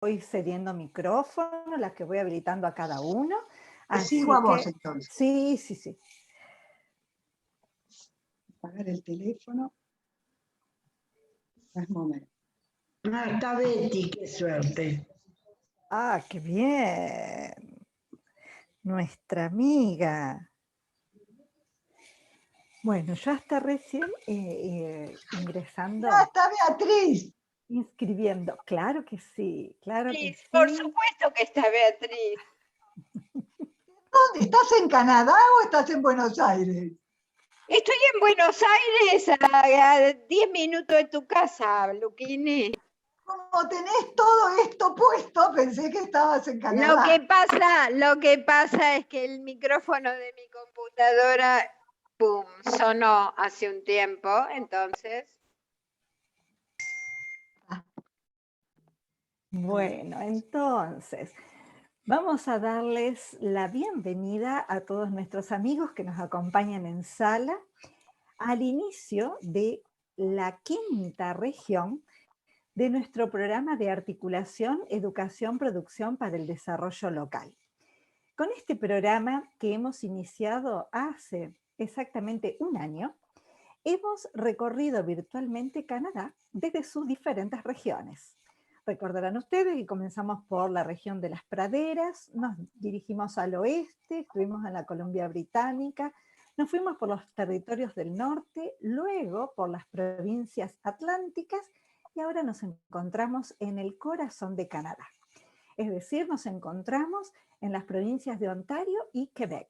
voy cediendo micrófono, las que voy habilitando a cada uno. Te sigo a vos, que, entonces. sí. Apagar el teléfono. No es momento. Ah, está Betty, qué suerte. Ah, qué bien. Nuestra amiga. Bueno, yo hasta recién ingresando. ¡Ah, está Beatriz! Inscribiendo. Claro que sí, claro que sí. Por supuesto que está Beatriz. ¿Dónde? ¿Estás en Canadá o estás en Buenos Aires? Estoy en Buenos Aires, a 10 minutos de tu casa, Luquini. Como tenés todo esto puesto, pensé que estabas en Canadá. Lo que pasa es que el micrófono de mi computadora, pum, sonó hace un tiempo, entonces. Bueno, entonces, vamos a darles la bienvenida a todos nuestros amigos que nos acompañan en sala al inicio de la quinta región de nuestro programa de articulación, educación, producción para el desarrollo local. Con este programa que hemos iniciado hace exactamente un año, hemos recorrido virtualmente Canadá desde sus diferentes regiones. Recordarán ustedes que comenzamos por la región de las praderas, nos dirigimos al oeste, estuvimos en la Columbia Británica, nos fuimos por los territorios del norte, luego por las provincias atlánticas y ahora nos encontramos en el corazón de Canadá. Es decir, nos encontramos en las provincias de Ontario y Quebec.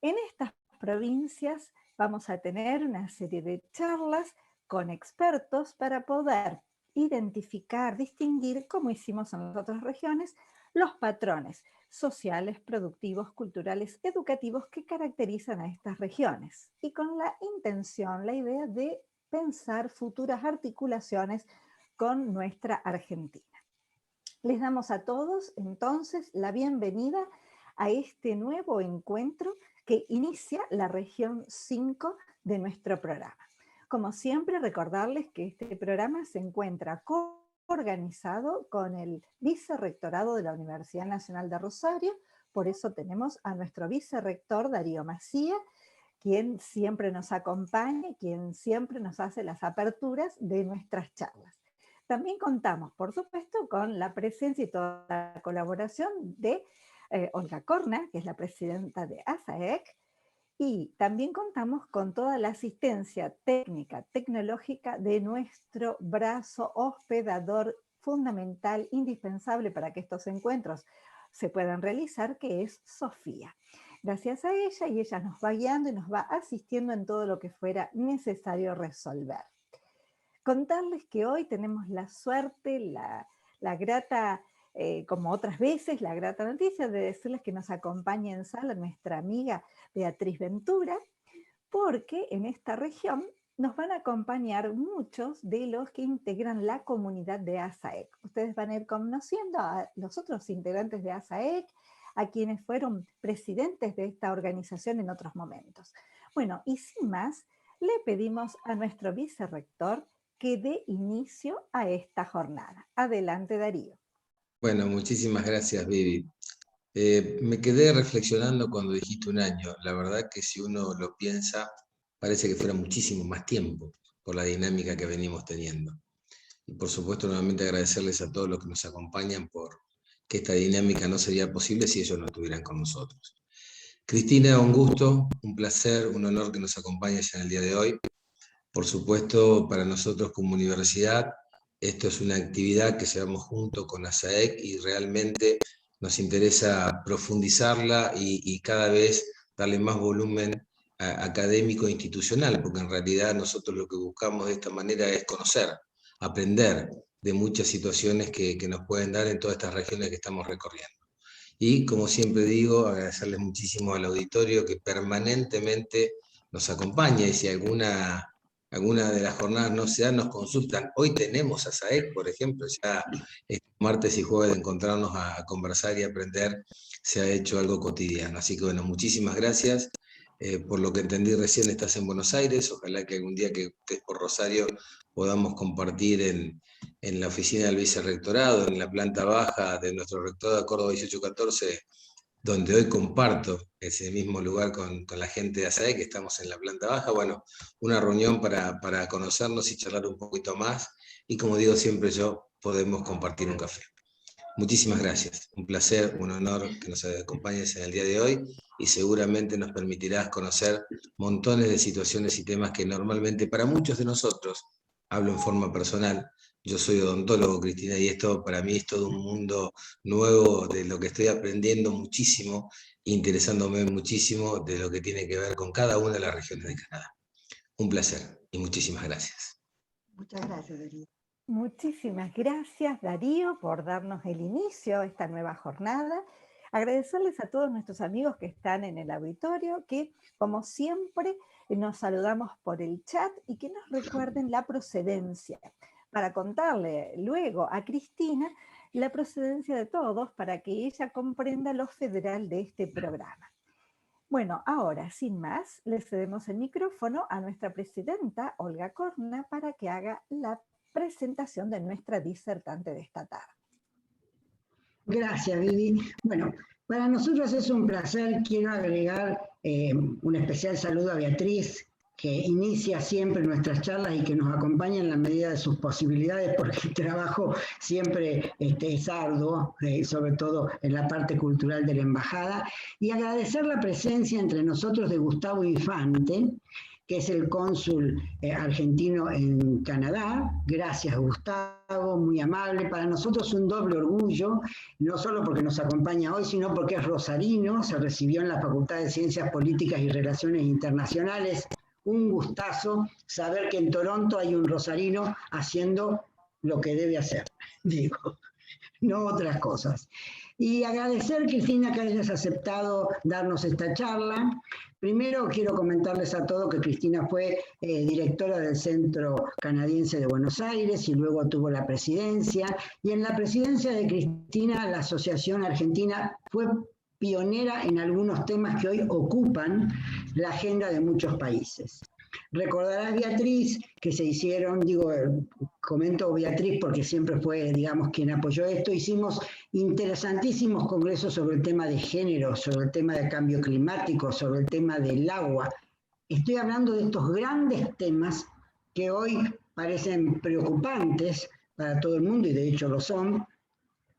En estas provincias vamos a tener una serie de charlas con expertos para poder identificar, distinguir, como hicimos en las otras regiones, los patrones sociales, productivos, culturales, educativos que caracterizan a estas regiones y con la intención, la idea de pensar futuras articulaciones con nuestra Argentina. Les damos a todos entonces la bienvenida a este nuevo encuentro que inicia la región 5 de nuestro programa. Como siempre, recordarles que este programa se encuentra organizado con el Vicerrectorado de la Universidad Nacional de Rosario, por eso tenemos a nuestro vicerrector Darío Macía, quien siempre nos acompaña, quien siempre nos hace las aperturas de nuestras charlas. También contamos, por supuesto, con la presencia y toda la colaboración de Olga Corna, que es la presidenta de ASAEC, y también contamos con toda la asistencia técnica, tecnológica de nuestro brazo hospedador fundamental, indispensable para que estos encuentros se puedan realizar, que es Sofía. Gracias a ella, y ella nos va guiando y nos va asistiendo en todo lo que fuera necesario resolver. Contarles que hoy tenemos la suerte, la grata, como otras veces, la grata noticia de decirles que nos acompaña en sala nuestra amiga Beatriz Ventura, porque en esta región nos van a acompañar muchos de los que integran la comunidad de ASAEC. Ustedes van a ir conociendo a los otros integrantes de ASAEC, a quienes fueron presidentes de esta organización en otros momentos. Bueno, y sin más, le pedimos a nuestro vicerrector que dé inicio a esta jornada. Adelante, Darío. Bueno, muchísimas gracias, Vivi. Me quedé reflexionando cuando dijiste un año. La verdad que si uno lo piensa, parece que fuera muchísimo más tiempo por la dinámica que venimos teniendo. Y por supuesto, nuevamente agradecerles a todos los que nos acompañan porque esta dinámica no sería posible si ellos no estuvieran con nosotros. Cristina, un gusto, un placer, un honor que nos acompañes en el día de hoy. Por supuesto, para nosotros como universidad, esto es una actividad que llevamos junto con ASAEC y realmente nos interesa profundizarla y cada vez darle más volumen académico e institucional, porque en realidad nosotros lo que buscamos de esta manera es conocer, aprender de muchas situaciones que nos pueden dar en todas estas regiones que estamos recorriendo. Y como siempre digo, agradecerles muchísimo al auditorio que permanentemente nos acompaña y si alguna de las jornadas no se dan, nos consultan. Hoy tenemos a SAEC, por ejemplo, ya martes y jueves de encontrarnos a conversar y aprender, se ha hecho algo cotidiano. Así que bueno, muchísimas gracias. Por lo que entendí recién estás en Buenos Aires, ojalá que algún día que estés por Rosario podamos compartir en la oficina del vicerrectorado, en la planta baja de nuestro rectorado de Córdoba 1814, donde hoy comparto ese mismo lugar con la gente de ASAE, que estamos en la planta baja. Bueno, una reunión para conocernos y charlar un poquito más, y como digo siempre yo, podemos compartir un café. Muchísimas gracias, un placer, un honor que nos acompañes en el día de hoy, y seguramente nos permitirás conocer montones de situaciones y temas que normalmente para muchos de nosotros, hablo en forma personal, yo soy odontólogo, Cristina, y esto para mí es todo un mundo nuevo de lo que estoy aprendiendo muchísimo, interesándome muchísimo de lo que tiene que ver con cada una de las regiones de Canadá. Un placer y muchísimas gracias. Muchas gracias, Darío. Muchísimas gracias, Darío, por darnos el inicio a esta nueva jornada. Agradecerles a todos nuestros amigos que están en el auditorio, que como siempre nos saludamos por el chat, y que nos recuerden la procedencia, para contarle luego a Cristina la procedencia de todos, para que ella comprenda lo federal de este programa. Bueno, ahora, sin más, le cedemos el micrófono a nuestra presidenta, Olga Corna, para que haga la presentación de nuestra disertante de esta tarde. Gracias, Vivi. Bueno, para nosotros es un placer. Quiero agregar un especial saludo a Beatriz, que inicia siempre nuestras charlas y que nos acompaña en la medida de sus posibilidades, porque el trabajo siempre es arduo, sobre todo en la parte cultural de la embajada. Y agradecer la presencia entre nosotros de Gustavo Infante, que es el cónsul argentino en Canadá. Gracias, Gustavo, muy amable. Para nosotros un doble orgullo, no solo porque nos acompaña hoy, sino porque es rosarino, se recibió en la Facultad de Ciencias Políticas y Relaciones Internacionales. Un gustazo saber que en Toronto hay un rosarino haciendo lo que debe hacer, digo, no otras cosas. Y agradecer, Cristina, que hayas aceptado darnos esta charla. Primero quiero comentarles a todos que Cristina fue directora del Centro Canadiense de Buenos Aires y luego tuvo la presidencia. Y en la presidencia de Cristina, la Asociación Argentina fue pionera en algunos temas que hoy ocupan la agenda de muchos países. Recordarás, Beatriz, que se hicieron, comento Beatriz porque siempre fue, digamos, quien apoyó esto, hicimos interesantísimos congresos sobre el tema de género, sobre el tema de cambio climático, sobre el tema del agua. Estoy hablando de estos grandes temas que hoy parecen preocupantes para todo el mundo, y de hecho lo son,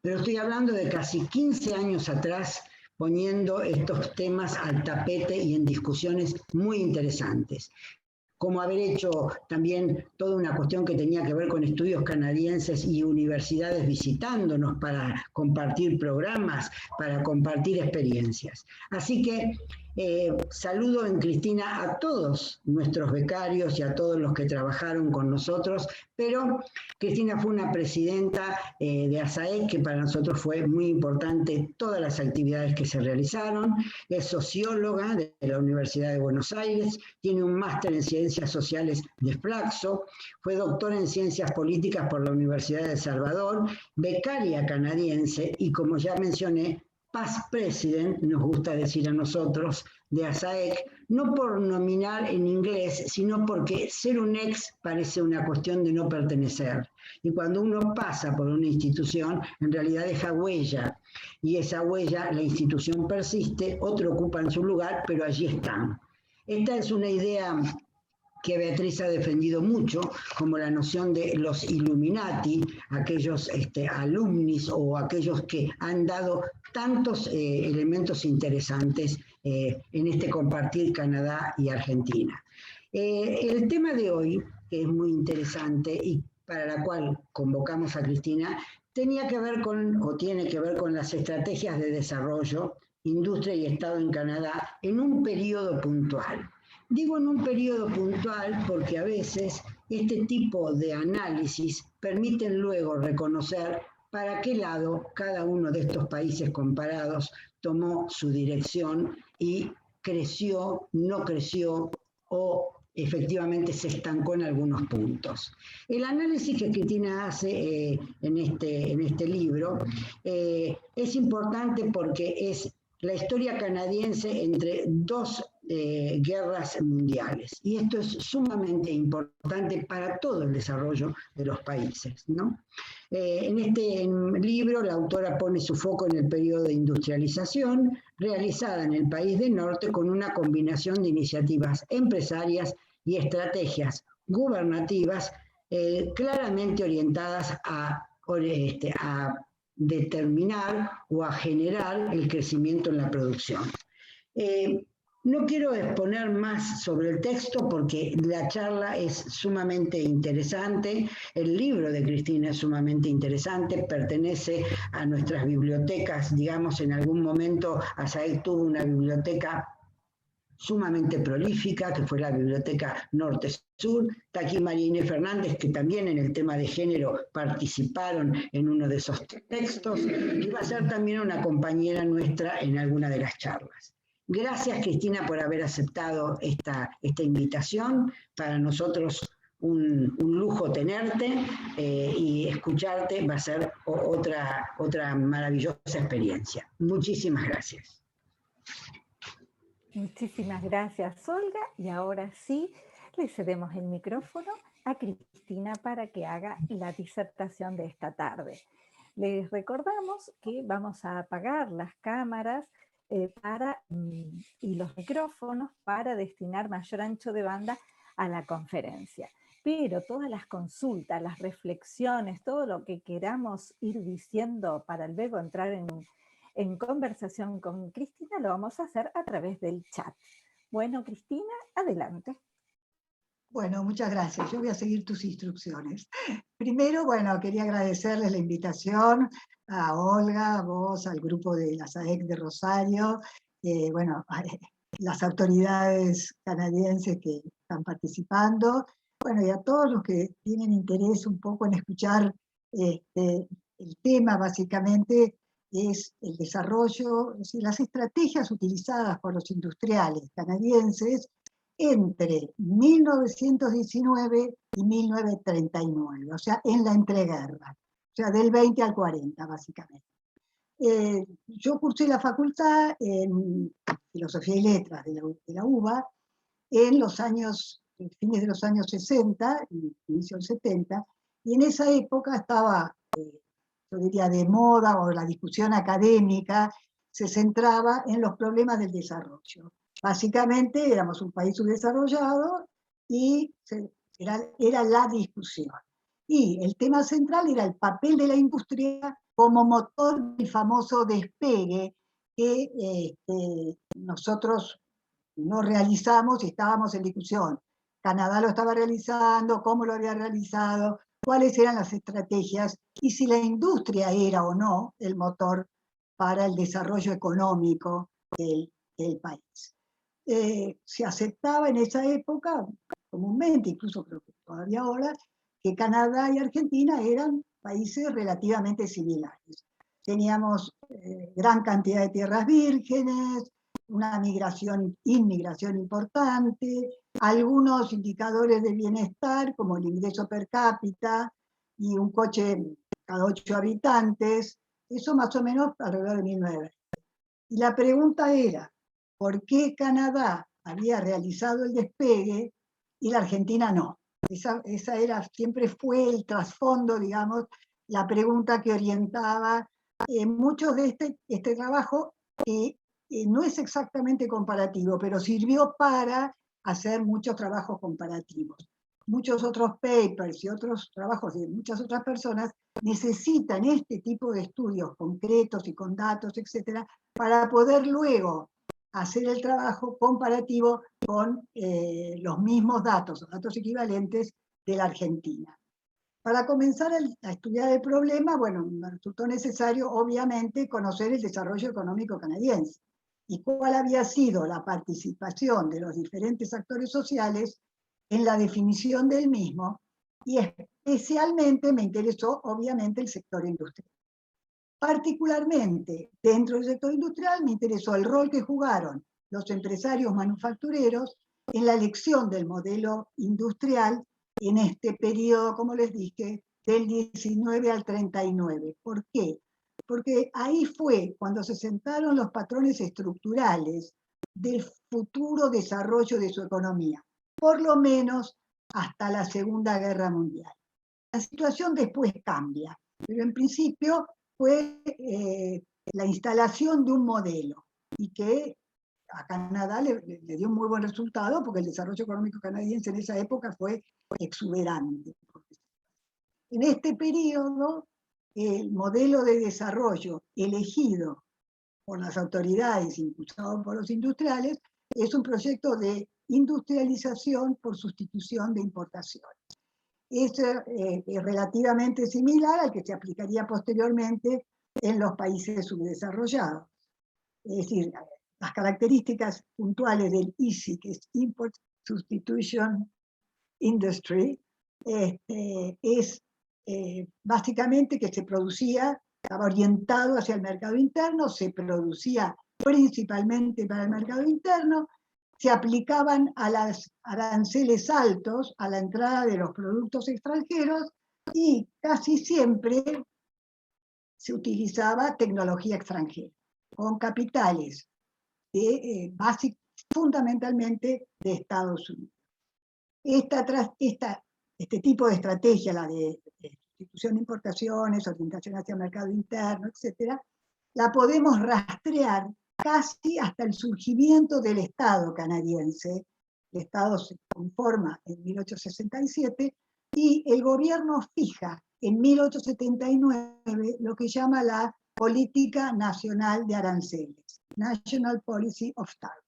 pero estoy hablando de casi 15 años atrás, poniendo estos temas al tapete y en discusiones muy interesantes. Como haber hecho también toda una cuestión que tenía que ver con estudios canadienses y universidades visitándonos para compartir programas, para compartir experiencias. Así que saludo en Cristina a todos nuestros becarios y a todos los que trabajaron con nosotros, pero Cristina fue una presidenta de ASAE que para nosotros fue muy importante todas las actividades que se realizaron. Es socióloga de la Universidad de Buenos Aires, tiene un máster en Ciencias Sociales de Flaxo, fue doctora en Ciencias Políticas por la Universidad de El Salvador, becaria canadiense y, como ya mencioné, past president, nos gusta decir a nosotros, de ASAEC, no por nominar en inglés, sino porque ser un ex parece una cuestión de no pertenecer. Y cuando uno pasa por una institución, en realidad deja huella, y esa huella, la institución persiste, otro ocupa en su lugar, pero allí están. Esta es una idea que Beatriz ha defendido mucho, como la noción de los Illuminati, aquellos alumnis o aquellos que han dado tantos elementos interesantes en este compartir Canadá y Argentina. El tema de hoy, que es muy interesante y para la cual convocamos a Cristina, tenía que ver con, o tiene que ver con las estrategias de desarrollo, industria y Estado en Canadá en un periodo puntual. Digo en un periodo puntual porque a veces este tipo de análisis permiten luego reconocer para qué lado cada uno de estos países comparados tomó su dirección y creció, no creció o efectivamente se estancó en algunos puntos. El análisis que Cristina hace en este libro es importante porque es la historia canadiense entre dos guerras mundiales. Y esto es sumamente importante para todo el desarrollo de los países, ¿no? En este libro la autora pone su foco en el periodo de industrialización realizada en el país del norte con una combinación de iniciativas empresarias y estrategias gubernativas claramente orientadas a determinar o a generar el crecimiento en la producción. No quiero exponer más sobre el texto porque la charla es sumamente interesante, el libro de Cristina es sumamente interesante, pertenece a nuestras bibliotecas, digamos, en algún momento ASAEC tuvo una biblioteca sumamente prolífica, que fue la Biblioteca Norte-Sur. Está aquí María Inés Fernández, que también en el tema de género participaron en uno de esos textos, y va a ser también una compañera nuestra en alguna de las charlas. Gracias, Cristina, por haber aceptado esta invitación. Para nosotros un lujo tenerte y escucharte va a ser otra maravillosa experiencia. Muchísimas gracias. Muchísimas gracias, Olga. Y ahora sí, le cedemos el micrófono a Cristina para que haga la disertación de esta tarde. Les recordamos que vamos a apagar las cámaras y los micrófonos para destinar mayor ancho de banda a la conferencia. Pero todas las consultas, las reflexiones, todo lo que queramos ir diciendo para luego entrar en conversación con Cristina, lo vamos a hacer a través del chat. Bueno, Cristina, adelante. Bueno, muchas gracias. Yo voy a seguir tus instrucciones. Primero, bueno, quería agradecerles la invitación a Olga, a vos, al grupo de la SAEC de Rosario, bueno, a las autoridades canadienses que están participando, bueno, y a todos los que tienen interés un poco en escuchar el tema, básicamente, es el desarrollo, es decir, las estrategias utilizadas por los industriales canadienses entre 1919 y 1939, o sea, en la entreguerra, o sea, del 20 al 40, básicamente. Yo cursé la facultad en Filosofía y Letras de la UBA en los años, fines de los años 60, inicio del 70, y en esa época estaba, yo diría, de moda, o la discusión académica se centraba en los problemas del desarrollo. Básicamente éramos un país subdesarrollado y era la discusión. Y el tema central era el papel de la industria como motor del famoso despegue que nosotros no realizamos y estábamos en discusión. Canadá lo estaba realizando, cómo lo había realizado, cuáles eran las estrategias y si la industria era o no el motor para el desarrollo económico del país. Se aceptaba en esa época, comúnmente, incluso creo que todavía ahora, que Canadá y Argentina eran países relativamente similares. Teníamos gran cantidad de tierras vírgenes, una inmigración importante, algunos indicadores de bienestar, como el ingreso per cápita y un coche cada 8 habitantes, eso más o menos alrededor de 1920. Y la pregunta era, ¿por qué Canadá había realizado el despegue y la Argentina no? Esa siempre fue el trasfondo, digamos, la pregunta que orientaba muchos de este trabajo, no es exactamente comparativo, pero sirvió para hacer muchos trabajos comparativos. Muchos otros papers y otros trabajos de muchas otras personas necesitan este tipo de estudios concretos y con datos, etcétera, para poder luego hacer el trabajo comparativo con los mismos datos, datos equivalentes de la Argentina. Para comenzar a estudiar el problema, bueno, me resultó necesario, obviamente, conocer el desarrollo económico canadiense y cuál había sido la participación de los diferentes actores sociales en la definición del mismo, y especialmente me interesó, obviamente, el sector industrial. Particularmente, dentro del sector industrial, me interesó el rol que jugaron los empresarios manufactureros en la elección del modelo industrial en este periodo, como les dije, del 19 al 39. ¿Por qué? Porque ahí fue cuando se sentaron los patrones estructurales del futuro desarrollo de su economía, por lo menos hasta la Segunda Guerra Mundial. La situación después cambia, pero en principio fue la instalación de un modelo y que a Canadá le dio un muy buen resultado porque el desarrollo económico canadiense en esa época fue exuberante. En este periodo, el modelo de desarrollo elegido por las autoridades, impulsado por los industriales, es un proyecto de industrialización por sustitución de importaciones. Es relativamente similar al que se aplicaría posteriormente en los países subdesarrollados. Es decir, las características puntuales del ISI, que es Import Substitution Industry, es básicamente que se producía, estaba orientado hacia el mercado interno, se producía principalmente para el mercado interno, se aplicaban a las aranceles altos a la entrada de los productos extranjeros y casi siempre se utilizaba tecnología extranjera, con capitales fundamentalmente de Estados Unidos. Este tipo de estrategia, la de sustitución de importaciones, orientación hacia el mercado interno, etc., la podemos rastrear casi hasta el surgimiento del Estado canadiense. El Estado se conforma en 1867 y el gobierno fija en 1879 lo que llama la Política Nacional de Aranceles, National Policy of Tariff.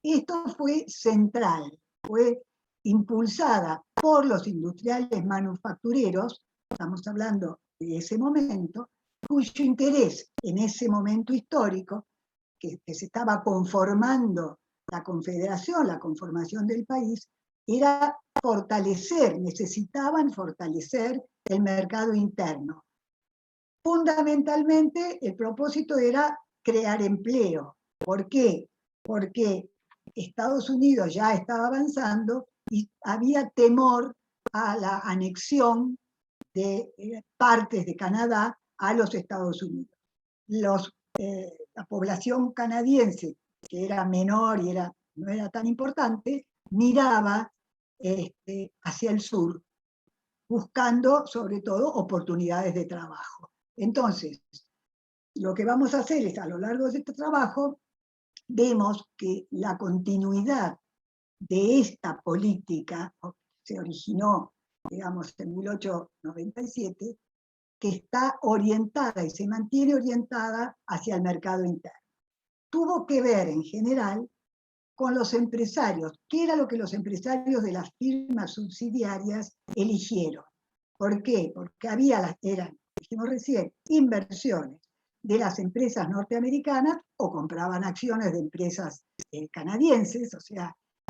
Esto fue central, fue impulsada por los industriales manufactureros, estamos hablando de ese momento, cuyo interés en ese momento histórico, que se estaba conformando la confederación, la conformación del país, era fortalecer, necesitaban fortalecer el mercado interno. Fundamentalmente, el propósito era crear empleo. ¿Por qué? Porque Estados Unidos ya estaba avanzando y había temor a la anexión de partes de Canadá a los Estados Unidos. La población canadiense, que era menor y no era tan importante, miraba hacia el sur, buscando sobre todo oportunidades de trabajo. Entonces, lo que vamos a hacer es, a lo largo de este trabajo, vemos que la continuidad de esta política se originó, digamos, en 1897, que está orientada y se mantiene orientada hacia el mercado interno. Tuvo que ver, en general, con los empresarios. ¿Qué era lo que los empresarios de las firmas subsidiarias eligieron? ¿Por qué? Porque eran, dijimos recién, inversiones de las empresas norteamericanas o compraban acciones de empresas canadienses,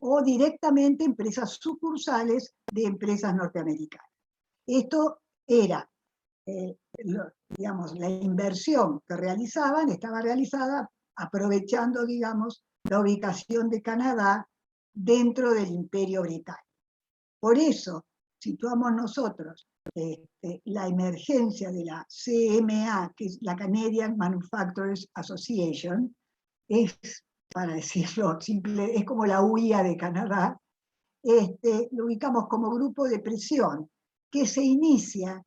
o directamente empresas sucursales de empresas norteamericanas. Esto era, digamos, la inversión que realizaban estaba realizada aprovechando, digamos, la ubicación de Canadá dentro del Imperio Británico. Por eso situamos nosotros la emergencia de la CMA, que es la Canadian Manufacturers Association, es, para decirlo simple, es como la UIA de Canadá. Lo ubicamos como grupo de presión que se inicia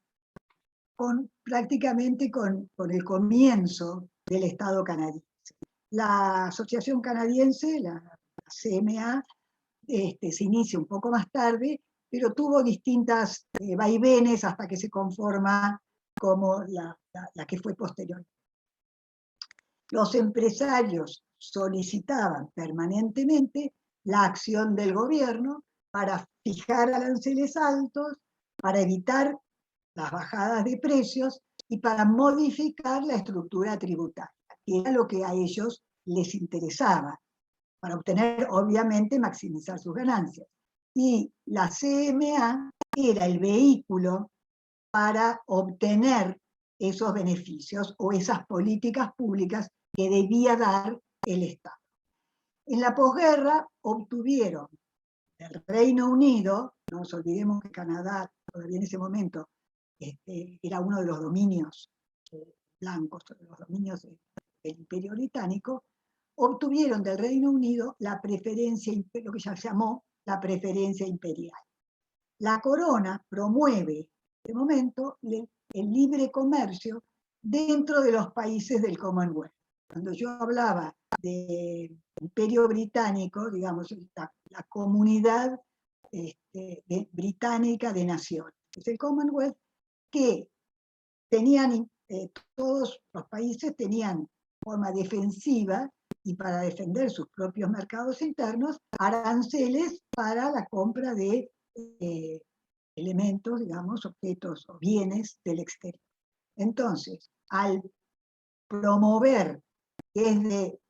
prácticamente con el comienzo del Estado canadiense. La Asociación Canadiense, la CMA, se inicia un poco más tarde, pero tuvo distintas vaivenes hasta que se conforma como la que fue posterior. Los empresarios solicitaban permanentemente la acción del gobierno para fijar aranceles altos, para evitar las bajadas de precios y para modificar la estructura tributaria, que era lo que a ellos les interesaba, para obtener, obviamente, maximizar sus ganancias. Y la CMA era el vehículo para obtener esos beneficios o esas políticas públicas que debía dar el Estado. En la posguerra obtuvieron del Reino Unido, no nos olvidemos que Canadá todavía en ese momento era uno de los dominios blancos, los dominios del Imperio Británico, obtuvieron del Reino Unido la preferencia, lo que ya se llamó la preferencia imperial. La corona promueve en este momento el libre comercio dentro de los países del Commonwealth. Cuando yo hablaba de Imperio Británico, digamos, la comunidad británica de naciones, es el Commonwealth, que tenían, todos los países tenían forma defensiva y para defender sus propios mercados internos, aranceles para la compra de elementos, digamos, objetos o bienes del exterior. Entonces, al promover desde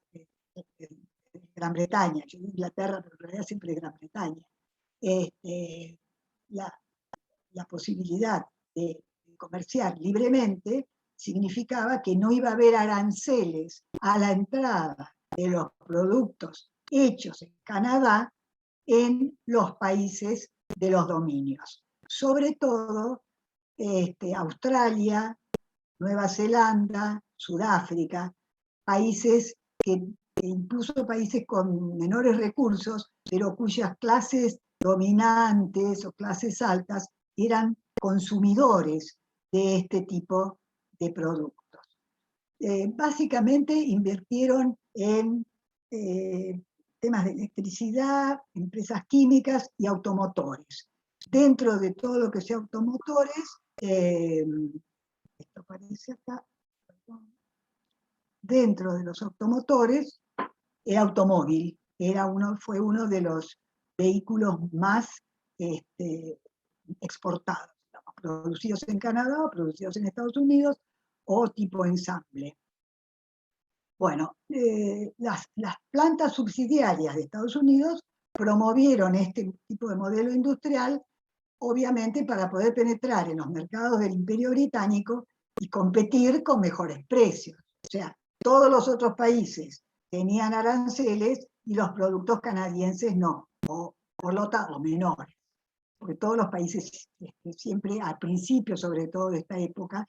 Gran Bretaña, yo digo Inglaterra, pero en realidad siempre es Gran Bretaña, la posibilidad de comerciar libremente, significaba que no iba a haber aranceles a la entrada de los productos hechos en Canadá en los países de los dominios. Sobre todo Australia, Nueva Zelanda, Sudáfrica, países que incluso países con menores recursos, pero cuyas clases dominantes o clases altas eran consumidores de este tipo de productos. Básicamente invirtieron en temas de electricidad, empresas químicas y automotores. Dentro de todo lo que sea automotores, esto aparece acá, perdón. Dentro de los automotores, el automóvil fue uno de los vehículos más exportados, digamos, producidos en Canadá o producidos en Estados Unidos o tipo ensamble. Bueno, las plantas subsidiarias de Estados Unidos promovieron este tipo de modelo industrial, obviamente para poder penetrar en los mercados del Imperio Británico y competir con mejores precios. O sea, todos los otros países tenían aranceles y los productos canadienses no, o por lo tanto menores. Porque todos los países siempre al principio, sobre todo de esta época,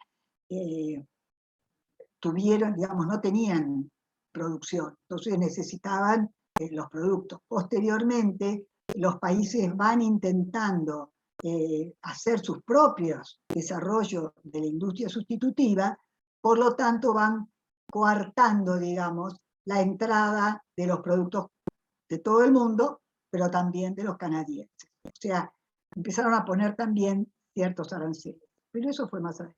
tuvieron, digamos, no tenían producción, entonces necesitaban los productos. Posteriormente, los países van intentando hacer sus propios desarrollos de la industria sustitutiva, por lo tanto van coartando, digamos, la entrada de los productos de todo el mundo, pero también de los canadienses. O sea, empezaron a poner también ciertos aranceles, pero eso fue más adelante.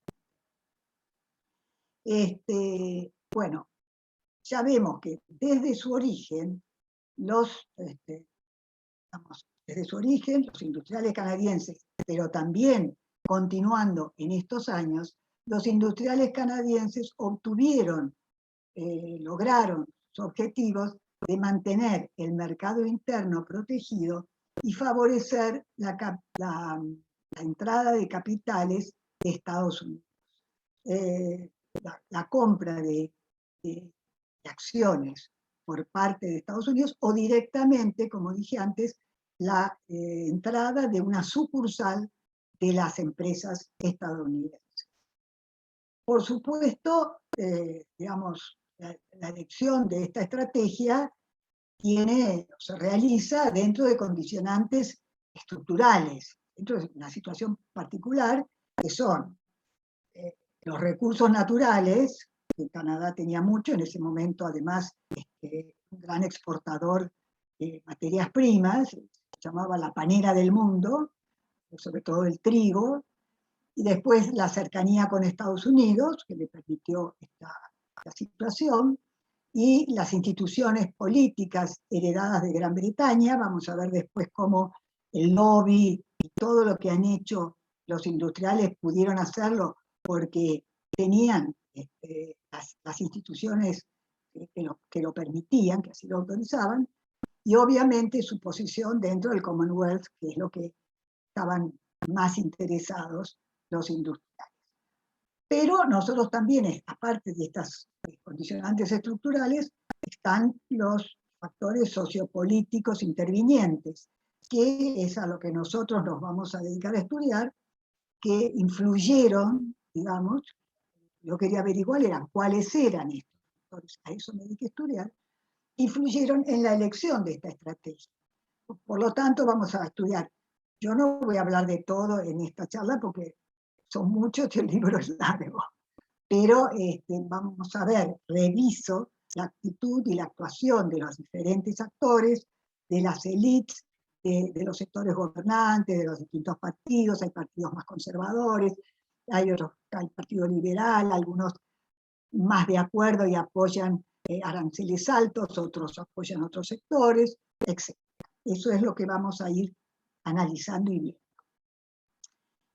Bueno, ya vemos que desde su origen, desde su origen, los industriales canadienses, pero también continuando en estos años, los industriales canadienses lograron sus objetivos de mantener el mercado interno protegido y favorecer la entrada de capitales de Estados Unidos. La compra de acciones por parte de Estados Unidos o directamente, como dije antes, la entrada de una sucursal de las empresas estadounidenses. Por supuesto, digamos, la elección de esta estrategia se realiza dentro de condicionantes estructurales, dentro de una situación particular, que son los recursos naturales, que Canadá tenía mucho, en ese momento además un gran exportador de materias primas, se llamaba la panera del mundo, sobre todo el trigo, y después la cercanía con Estados Unidos, que le permitió esta situación, y las instituciones políticas heredadas de Gran Bretaña. Vamos a ver después cómo el lobby y todo lo que han hecho los industriales pudieron hacerlo porque tenían las instituciones que lo permitían, que así lo autorizaban, y obviamente su posición dentro del Commonwealth, que es lo que estaban más interesados los industriales. Pero nosotros también, aparte de estas condicionantes estructurales, están los factores sociopolíticos intervinientes, que es a lo que nosotros nos vamos a dedicar a estudiar, que influyeron, digamos. Yo quería averiguar cuáles eran estos factores, a eso me dediqué a estudiar, influyeron en la elección de esta estrategia. Por lo tanto, vamos a estudiar. Yo no voy a hablar de todo en esta charla porque son muchos y el libro es largo, pero vamos a ver, reviso la actitud y la actuación de los diferentes actores, de las élites, de los sectores gobernantes, de los distintos partidos. Hay partidos más conservadores, hay partido liberal, algunos más de acuerdo y apoyan aranceles altos, otros apoyan otros sectores, etc. Eso es lo que vamos a ir analizando y viendo.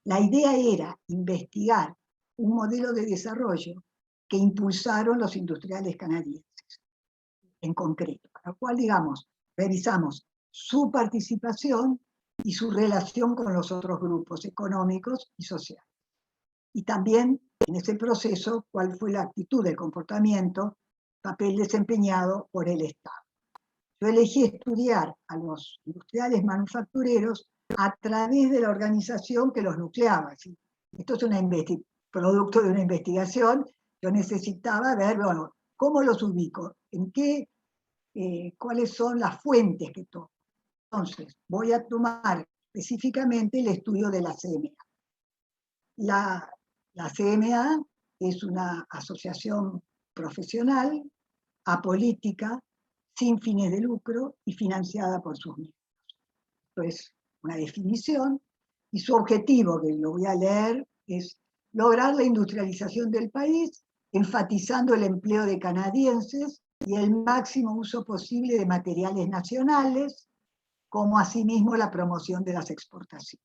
La idea era investigar un modelo de desarrollo que impulsaron los industriales canadienses, en concreto, para lo cual, digamos, revisamos su participación y su relación con los otros grupos económicos y sociales. Y también, en ese proceso, cuál fue la actitud, el comportamiento, papel desempeñado por el Estado. Yo elegí estudiar a los industriales manufactureros a través de la organización que los nucleaba. ¿Sí? Esto es producto de una investigación. Yo necesitaba ver, bueno, cómo los ubico, en qué, cuáles son las fuentes que tomo. Entonces, voy a tomar específicamente el estudio de la CMA. La CMA es una asociación profesional, apolítica, sin fines de lucro y financiada por sus miembros. Esto es una definición, y su objetivo, que lo voy a leer, es lograr la industrialización del país, enfatizando el empleo de canadienses y el máximo uso posible de materiales nacionales, como asimismo la promoción de las exportaciones.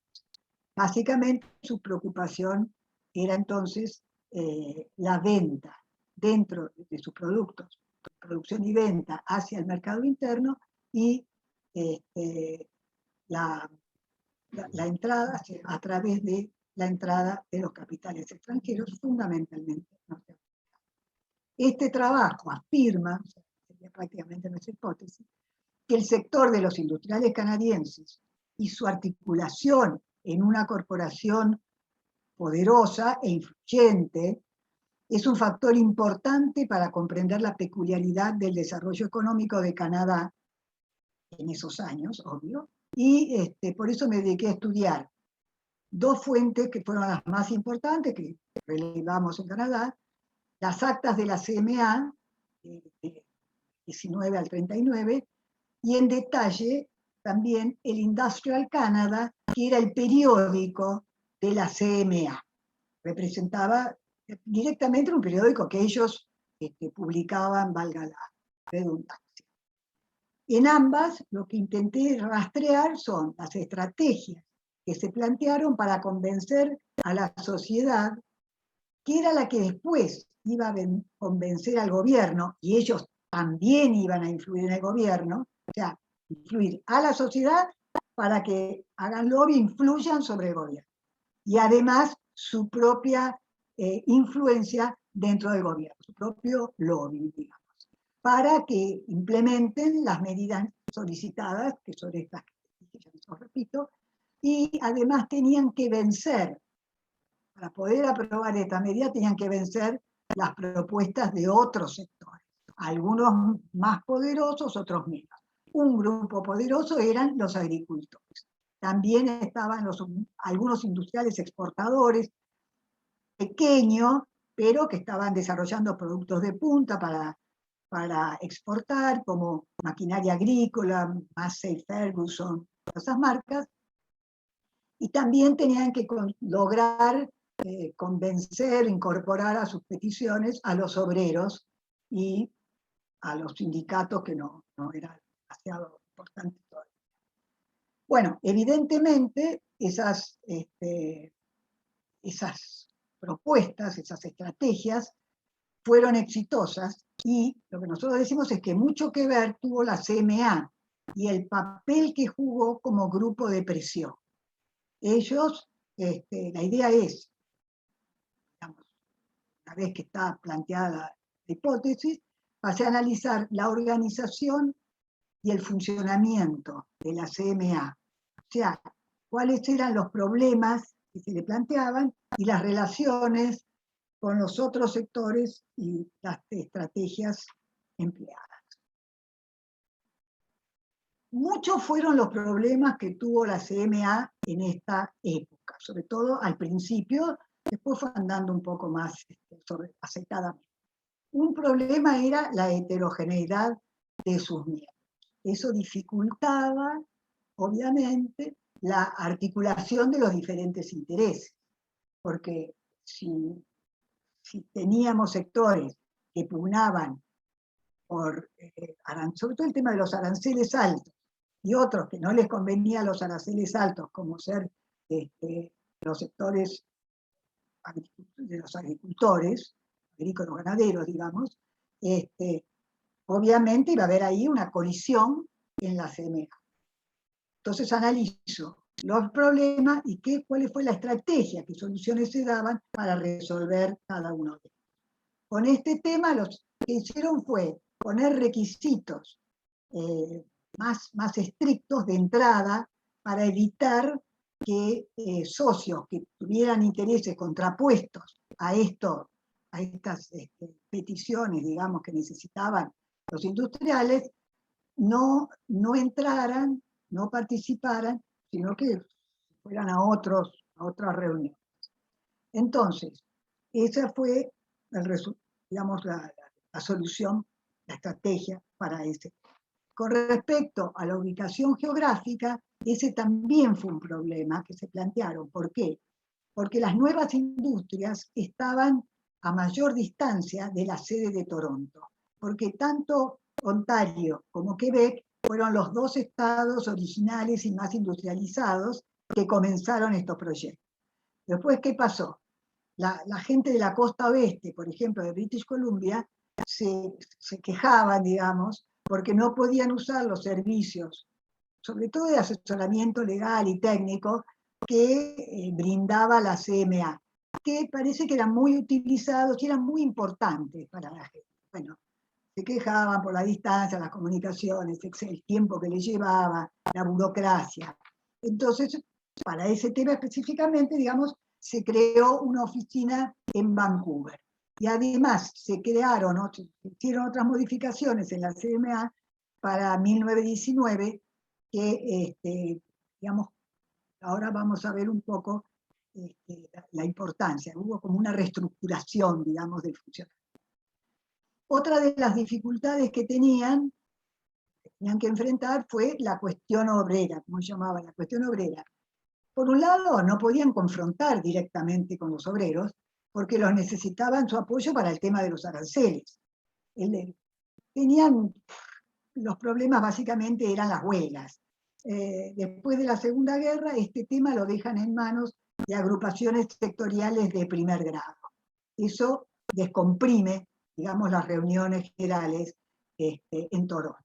Básicamente su preocupación era entonces la venta dentro de sus productos, producción y venta hacia el mercado interno, y la entrada a través de la entrada de los capitales extranjeros, fundamentalmente norteamericanos. Este trabajo afirma, sería prácticamente nuestra hipótesis, que el sector de los industriales canadienses y su articulación en una corporación poderosa e influyente es un factor importante para comprender la peculiaridad del desarrollo económico de Canadá en esos años, obvio, y por eso me dediqué a estudiar dos fuentes que fueron las más importantes que relevamos en Canadá: las actas de la CMA, de 19 al 39, y en detalle también el Industrial Canada, que era el periódico de la CMA. Representaba directamente un periódico que ellos publicaban, valga la redundancia. En ambas, lo que intenté rastrear son las estrategias que se plantearon para convencer a la sociedad, que era la que después iba a convencer al gobierno, y ellos también iban a influir en el gobierno, o sea, influir a la sociedad para que hagan lobby, influyan sobre el gobierno. Y además su propia influencia dentro del gobierno, su propio lobby, digamos, para que implementen las medidas solicitadas, que son estas que ya les repito, y además tenían que vencer, para poder aprobar esta medida, tenían que vencer las propuestas de otros sectores, algunos más poderosos, otros menos. Un grupo poderoso eran los agricultores. También estaban algunos industriales exportadores, pequeños, pero que estaban desarrollando productos de punta para exportar, como maquinaria agrícola, Massey Ferguson, todas esas marcas, y también tenían que lograr convencer, incorporar a sus peticiones a los obreros y a los sindicatos, que no era demasiado importante todavía. Bueno, evidentemente esas propuestas, esas estrategias fueron exitosas, y lo que nosotros decimos es que mucho que ver tuvo la CMA y el papel que jugó como grupo de presión. Ellos, la idea es, digamos, una vez que está planteada la hipótesis, pasé a analizar la organización y el funcionamiento de la CMA, o sea, cuáles eran los problemas que se le planteaban y las relaciones con los otros sectores y las estrategias empleadas. muchos fueron los problemas que tuvo la CMA en esta época, sobre todo al principio, después fue andando un poco más acetadamente. Un problema era la heterogeneidad de sus miembros. Eso dificultaba, obviamente, la articulación de los diferentes intereses, porque si teníamos sectores que pugnaban por, sobre todo el tema de los aranceles altos, y otros que no les convenían los aranceles altos, como ser los sectores de los agricultores, agrícolas ganaderos, digamos, obviamente iba a haber ahí una colisión en la CMA. Entonces analizo los problemas y cuál fue la estrategia, qué soluciones se daban para resolver cada uno de ellos. Con este tema lo que hicieron fue poner requisitos más estrictos de entrada para evitar que socios que tuvieran intereses contrapuestos a estas peticiones, digamos, que necesitaban los industriales, no entraran, no participaran, sino que fueran a otras reuniones. Entonces, esa fue digamos, la solución, la estrategia para ese. Con respecto a la ubicación geográfica, ese también fue un problema que se plantearon. ¿Por qué? Porque las nuevas industrias estaban a mayor distancia de la sede de Toronto, porque tanto Ontario como Quebec fueron los dos estados originales y más industrializados que comenzaron estos proyectos. Después, ¿qué pasó? La gente de la costa oeste, por ejemplo, de British Columbia, se quejaban, digamos, porque no podían usar los servicios, sobre todo de asesoramiento legal y técnico, que brindaba la CMA, que parece que eran muy utilizados y eran muy importantes para la gente. Bueno, se quejaban por la distancia, las comunicaciones, el tiempo que les llevaba, la burocracia. Entonces, para ese tema específicamente, digamos, se creó una oficina en Vancouver. Y además se hicieron otras modificaciones en la CMA para 1919, que, digamos, ahora vamos a ver un poco la importancia. Hubo como una reestructuración, digamos, del funcionamiento. Otra de las dificultades que tenían que enfrentar fue la cuestión obrera, como se llamaba, la cuestión obrera. Por un lado, no podían confrontar directamente con los obreros, porque los necesitaban su apoyo para el tema de los aranceles. Tenían, los problemas básicamente eran las huelgas. Después de la Segunda Guerra, este tema lo dejan en manos de agrupaciones sectoriales de primer grado. Eso descomprime, digamos, las reuniones generales en Toronto.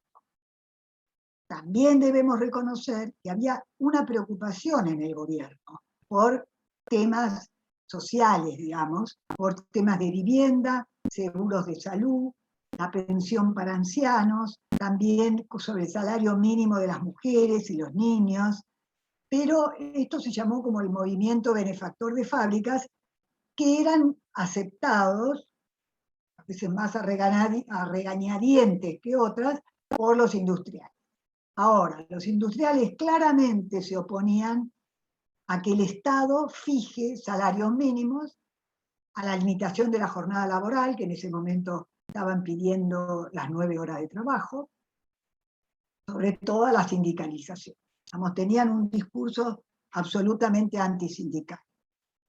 También debemos reconocer que había una preocupación en el gobierno por temas sociales, digamos, por temas de vivienda, seguros de salud, la pensión para ancianos, también sobre el salario mínimo de las mujeres y los niños, pero esto se llamó como el movimiento benefactor de fábricas, que eran aceptados, a veces más a regañadientes que otras, por los industriales. Ahora, los industriales claramente se oponían a que el Estado fije salarios mínimos, a la limitación de la jornada laboral, que en ese momento estaban pidiendo las 9 horas de trabajo, sobre todo a la sindicalización. Tenían un discurso absolutamente antisindical.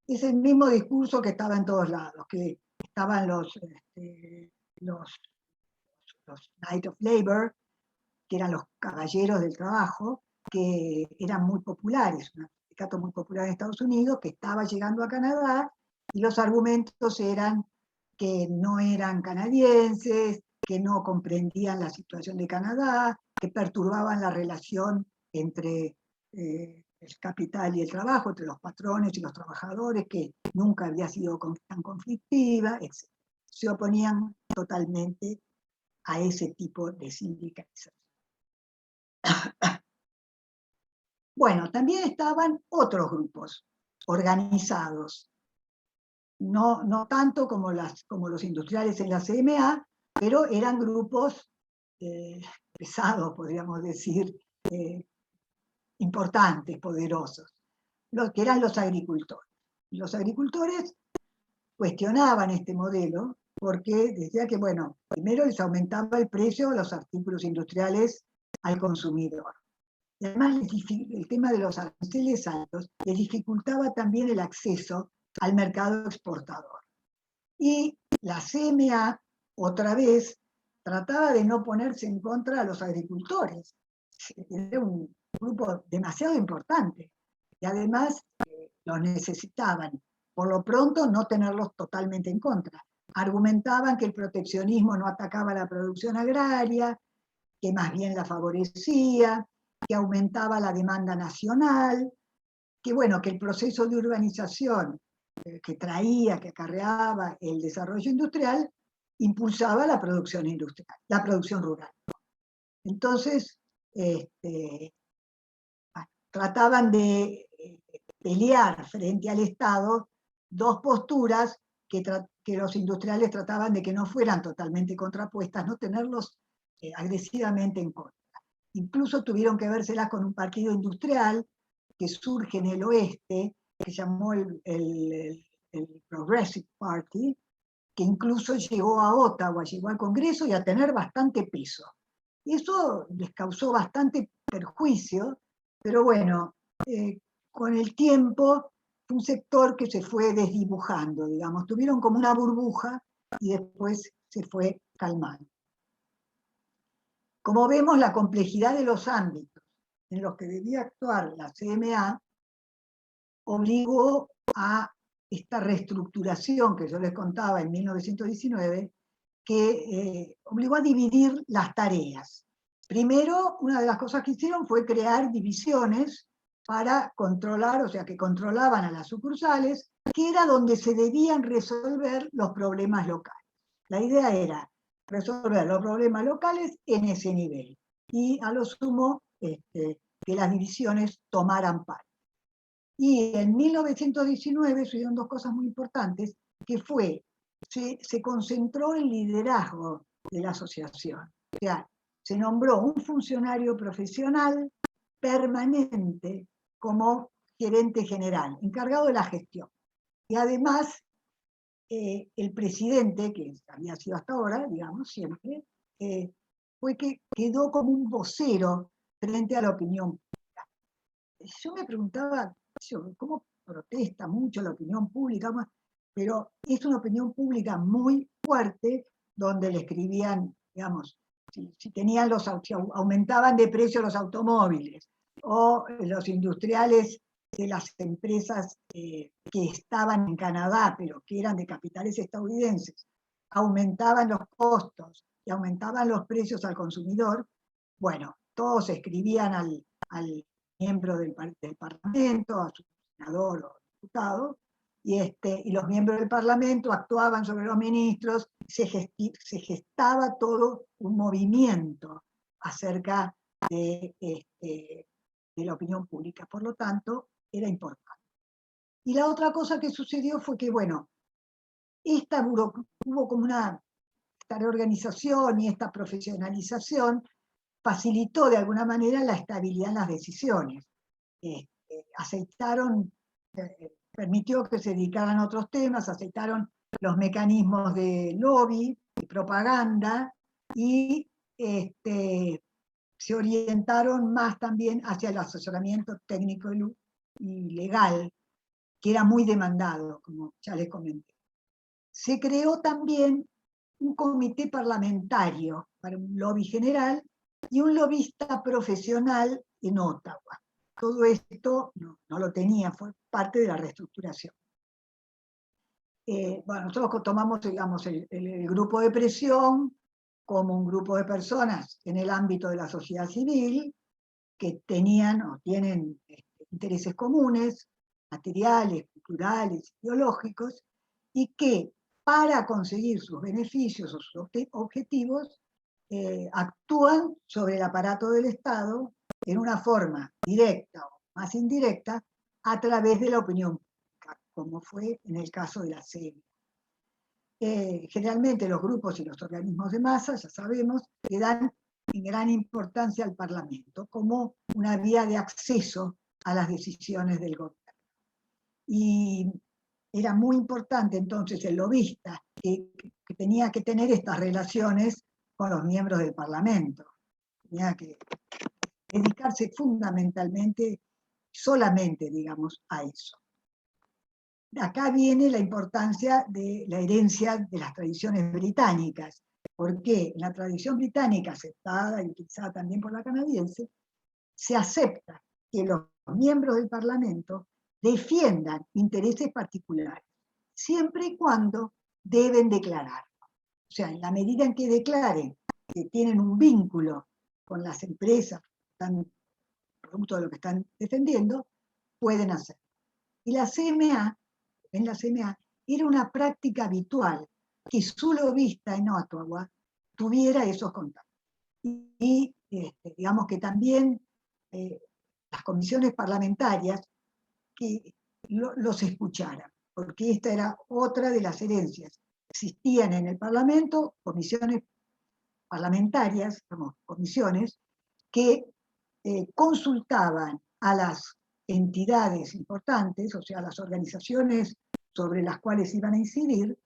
Es el mismo discurso que estaba en todos lados, que estaban los Knights of Labor, que eran los caballeros del trabajo, que eran muy populares, un sindicato muy popular en Estados Unidos, que estaba llegando a Canadá, y los argumentos eran que no eran canadienses, que no comprendían la situación de Canadá, que perturbaban la relación entre el capital y el trabajo, entre los patrones y los trabajadores, que nunca había sido tan conflictiva, etc. Se oponían totalmente a ese tipo de sindicalización. Bueno, también estaban otros grupos organizados, no tanto como los industriales en la CMA, pero eran grupos pesados, podríamos decir, importantes, poderosos, que eran los agricultores. Y los agricultores cuestionaban este modelo porque decía que, bueno, primero les aumentaba el precio de los artículos industriales al consumidor. Y además el tema de los aranceles altos les dificultaba también el acceso al mercado exportador. Y la CMA, otra vez, trataba de no ponerse en contra de los agricultores. Era un grupo demasiado importante. Y además los necesitaban. Por lo pronto, no tenerlos totalmente en contra. Argumentaban que el proteccionismo no atacaba la producción agraria, que más bien la favorecía, que aumentaba la demanda nacional, que bueno, que el proceso de urbanización que que acarreaba el desarrollo industrial, impulsaba la producción industrial, la producción rural. Entonces, trataban de pelear frente al Estado dos posturas que los industriales trataban de que no fueran totalmente contrapuestas, no tenerlos agresivamente en contra. Incluso tuvieron que vérselas con un partido industrial que surge en el oeste, que se llamó el Progressive Party, que incluso llegó a Ottawa, llegó al Congreso y a tener bastante peso. Y eso les causó bastante perjuicio, pero bueno, con el tiempo fue un sector que se fue desdibujando, digamos, tuvieron como una burbuja y después se fue calmando. Como vemos, la complejidad de los ámbitos en los que debía actuar la CMA obligó a esta reestructuración que yo les contaba en 1919, que obligó a dividir las tareas. Primero, una de las cosas que hicieron fue crear divisiones para controlar, o sea, que controlaban a las sucursales, que era donde se debían resolver los problemas locales. La idea era resolver los problemas locales en ese nivel, y a lo sumo que las divisiones tomaran parte. Y en 1919 sucedieron dos cosas muy importantes, que fue, se concentró el liderazgo de la asociación. O sea, se nombró un funcionario profesional permanente como gerente general, encargado de la gestión. Y además, el presidente, que había sido hasta ahora, digamos, siempre, fue que quedó como un vocero frente a la opinión pública. Yo me preguntaba, ¿cómo protesta mucho la opinión pública? Pero es una opinión pública muy fuerte, donde le escribían, digamos, si tenían si aumentaban de precio los automóviles, o los industriales de las empresas que estaban en Canadá, pero que eran de capitales estadounidenses, aumentaban los costos y aumentaban los precios al consumidor, bueno, todos escribían al miembro del Parlamento, a su senador o diputado, y los miembros del Parlamento actuaban sobre los ministros, se gestaba todo un movimiento acerca de la opinión pública. Por lo tanto, era importante. Y la otra cosa que sucedió fue que, bueno, hubo como esta reorganización y esta profesionalización facilitó de alguna manera la estabilidad en las decisiones. Permitió que se dedicaran a otros temas, aceptaron los mecanismos de lobby y propaganda, y se orientaron más también hacia el asesoramiento técnico y legal, que era muy demandado, como ya les comenté. Se creó también un comité parlamentario para un lobby general y un lobista profesional en Ottawa. Todo esto no lo tenía, fue parte de la reestructuración. Bueno, nosotros tomamos, digamos, el grupo de presión como un grupo de personas en el ámbito de la sociedad civil que tenían o tienen intereses comunes, materiales, culturales, ideológicos, y que para conseguir sus beneficios o sus objetivos actúan sobre el aparato del Estado en una forma directa o más indirecta a través de la opinión pública, como fue en el caso de la CMA. Generalmente los grupos y los organismos de masa, ya sabemos, quedan en gran importancia al Parlamento, como una vía de acceso a las decisiones del gobierno. Y era muy importante entonces el lobista que tenía que tener estas relaciones con los miembros del Parlamento. Tenía que dedicarse fundamentalmente, solamente, digamos, a eso. Acá viene la importancia de la herencia de las tradiciones británicas, porque en la tradición británica, aceptada y utilizada también por la canadiense, se acepta que los miembros del Parlamento defiendan intereses particulares, siempre y cuando deben declarar. O sea, en la medida en que declaren que tienen un vínculo con las empresas que están producto de lo que están defendiendo, pueden hacerlo. Y en la CMA, era una práctica habitual que su lobista en Ottawa tuviera esos contactos. Y digamos que también las comisiones parlamentarias que los escucharan, porque esta era otra de las herencias. Existían en el Parlamento comisiones parlamentarias, comisiones, que consultaban a las entidades importantes, o sea, las organizaciones sobre las cuales iban a incidir,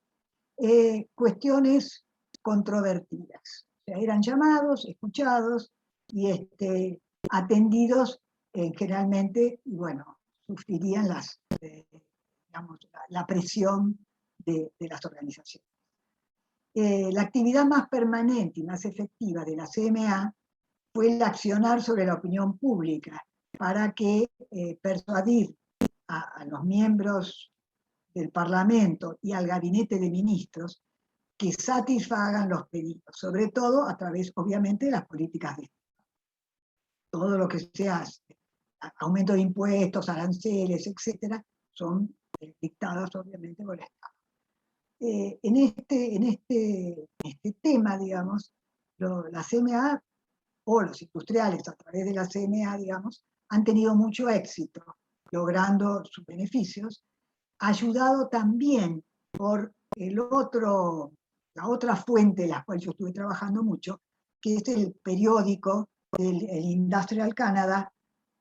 cuestiones controvertidas. O sea, eran llamados, escuchados y atendidos generalmente, y bueno, sufrirían digamos, la presión de las organizaciones. La actividad más permanente y más efectiva de la CMA fue el accionar sobre la opinión pública para que persuadir a los miembros del Parlamento y al gabinete de ministros que satisfagan los pedidos, sobre todo a través, obviamente, de las políticas de Estado. Todo lo que sea aumento de impuestos, aranceles, etcétera, son dictadas, obviamente, por el Estado. En este tema, digamos, la CMA o los industriales a través de la CMA, digamos, han tenido mucho éxito logrando sus beneficios, ayudado también por la otra fuente de la cual yo estuve trabajando mucho, que es el periódico del Industrial Canada,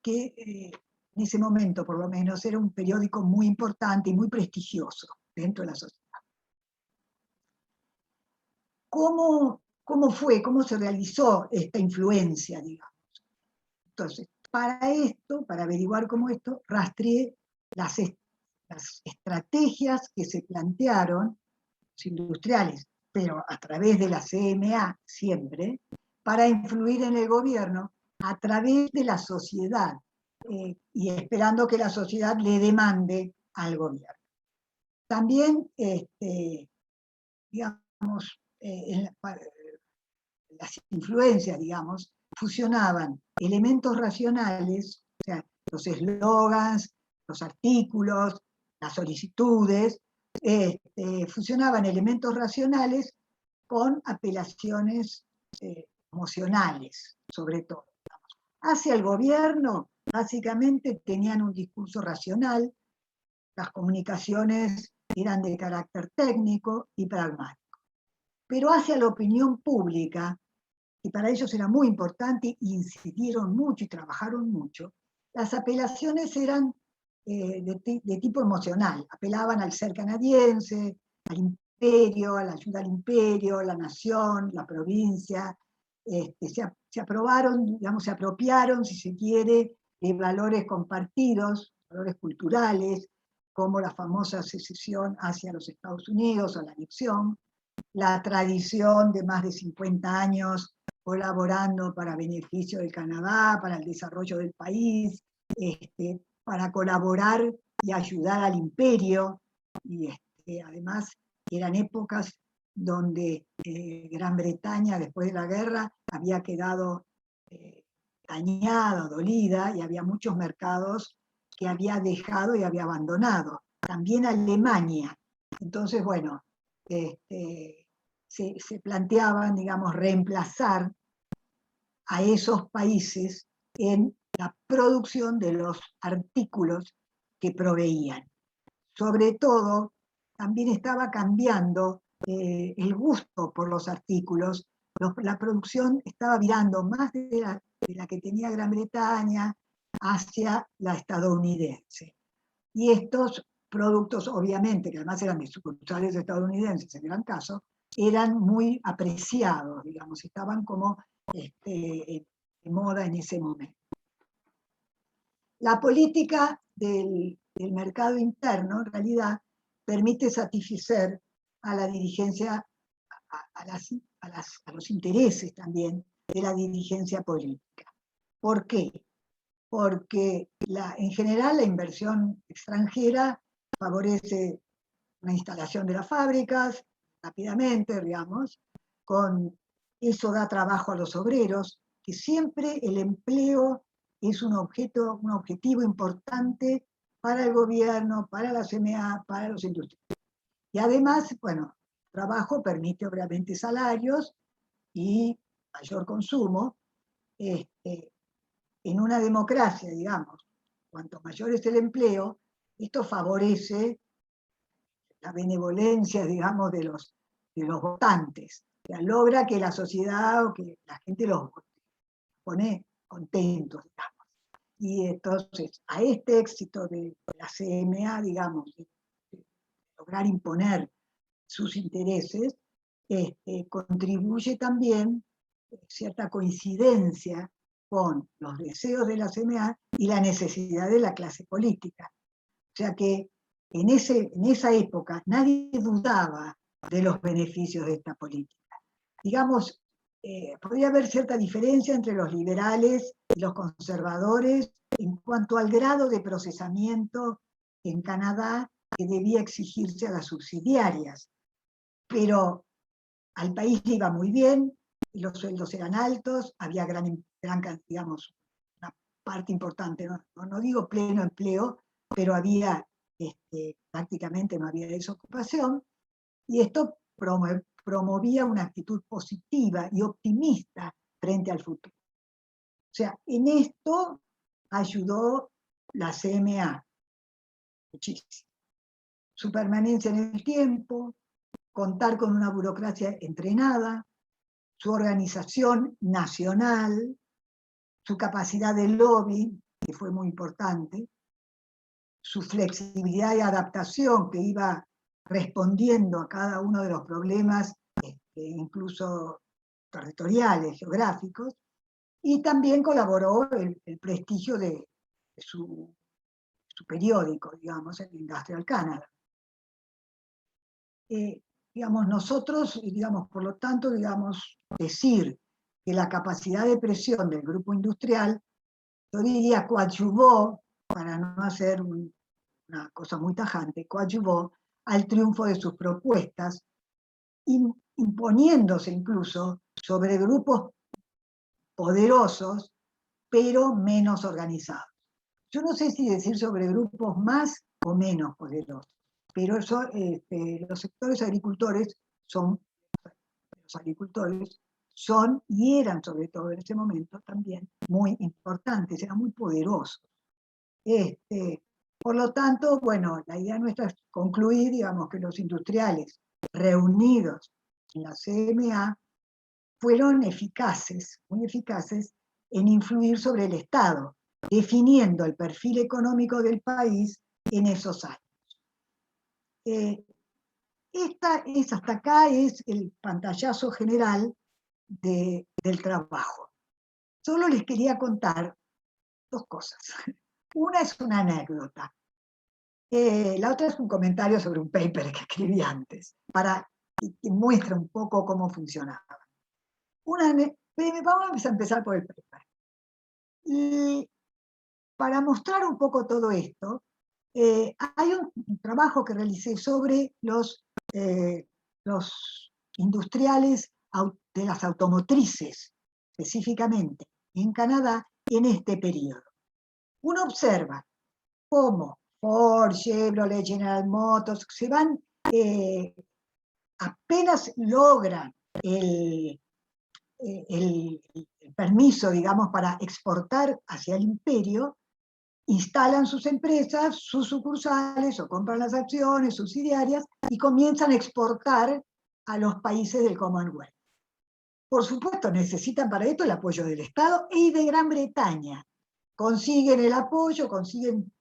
que en ese momento por lo menos era un periódico muy importante y muy prestigioso dentro de la sociedad. ¿Cómo se realizó esta influencia, digamos? Entonces, para averiguar cómo esto, rastreé las estrategias que se plantearon los industriales, pero a través de la CMA siempre, para influir en el gobierno a través de la sociedad, y esperando que la sociedad le demande al gobierno. También, digamos, las influencias, digamos, fusionaban elementos racionales, o sea, los eslogans, los artículos, las solicitudes, fusionaban elementos racionales con apelaciones emocionales, sobre todo. Hacia el gobierno, básicamente tenían un discurso racional, las comunicaciones eran de carácter técnico y pragmático. Pero hacia la opinión pública, y para ellos era muy importante, incidieron mucho y trabajaron mucho, las apelaciones eran de tipo emocional, apelaban al ser canadiense, al imperio, a la ayuda al imperio, la nación, la provincia, se aprobaron, digamos, se apropiaron, si se quiere, de valores compartidos, valores culturales, como la famosa secesión hacia los Estados Unidos o la anexión, la tradición de más de 50 años colaborando para beneficio del Canadá, para el desarrollo del país, para colaborar y ayudar al imperio, y además eran épocas donde Gran Bretaña, después de la guerra, había quedado dañada, dolida, y había muchos mercados que había dejado y había abandonado. También Alemania. Entonces, bueno, se planteaban, digamos, reemplazar a esos países en la producción de los artículos que proveían. Sobre todo, también estaba cambiando el gusto por los artículos la producción estaba virando más de la que tenía Gran Bretaña hacia la estadounidense. Y estos productos, obviamente, que además eran de sucursales estadounidenses en gran caso, eran muy apreciados, digamos, estaban como de moda en ese momento. La política del mercado interno, en realidad, permite satisfacer a la dirigencia, a los intereses también de la dirigencia política. ¿Por qué? Porque en general la inversión extranjera favorece la instalación de las fábricas rápidamente, digamos, eso da trabajo a los obreros, que siempre el empleo es un objetivo importante para el gobierno, para la CMA, para los industriales. Y además, bueno, trabajo permite obviamente salarios y mayor consumo. En una democracia, digamos, cuanto mayor es el empleo, esto favorece la benevolencia, digamos, de los votantes. O sea, logra que la sociedad o que la gente los pone contentos, digamos. Y entonces, a este éxito de la CMA, digamos, de lograr imponer sus intereses, contribuye también cierta coincidencia con los deseos de la CMA y la necesidad de la clase política. O sea que en esa época nadie dudaba de los beneficios de esta política. Digamos, podría haber cierta diferencia entre los liberales y los conservadores en cuanto al grado de procesamiento en Canadá que debía exigirse a las subsidiarias. Pero al país le iba muy bien, y los sueldos eran altos, había digamos, una parte importante, no digo pleno empleo, pero había, prácticamente no había desocupación, y esto promovía una actitud positiva y optimista frente al futuro. O sea, en esto ayudó la CMA muchísimo. Su permanencia en el tiempo, contar con una burocracia entrenada, su organización nacional, su capacidad de lobby, que fue muy importante, su flexibilidad y adaptación, que iba respondiendo a cada uno de los problemas, incluso territoriales, geográficos, y también colaboró el prestigio de su periódico, digamos, el Industrial Canada. Digamos, nosotros, digamos, por lo tanto, digamos, decir que la capacidad de presión del grupo industrial, yo diría coadyuvó, para no hacer una cosa muy tajante, coadyuvó al triunfo de sus propuestas, imponiéndose incluso sobre grupos poderosos, pero menos organizados. Yo no sé si decir sobre grupos más o menos poderosos, pero los sectores agricultores son y eran sobre todo en ese momento también muy importantes, eran muy poderosos. Por lo tanto, bueno, la idea nuestra es concluir, digamos, que los industriales reunidos en la CMA fueron eficaces, muy eficaces, en influir sobre el Estado, definiendo el perfil económico del país en esos años. Hasta acá es el pantallazo general del trabajo. Solo les quería contar dos cosas. Una es una anécdota. La otra es un comentario sobre un paper que escribí antes, que muestra un poco cómo funcionaba. Vamos a empezar por el paper. Y para mostrar un poco todo esto, hay un trabajo que realicé sobre los industriales de las automotrices, específicamente en Canadá, en este periodo. Uno observa cómo Ford, Chevrolet, General Motors, se van, apenas logran el permiso, digamos, para exportar hacia el imperio, instalan sus empresas, sus sucursales, o compran las acciones subsidiarias, y comienzan a exportar a los países del Commonwealth. por supuesto, necesitan para esto el apoyo del Estado y de Gran Bretaña. Consiguen el apoyo, consiguen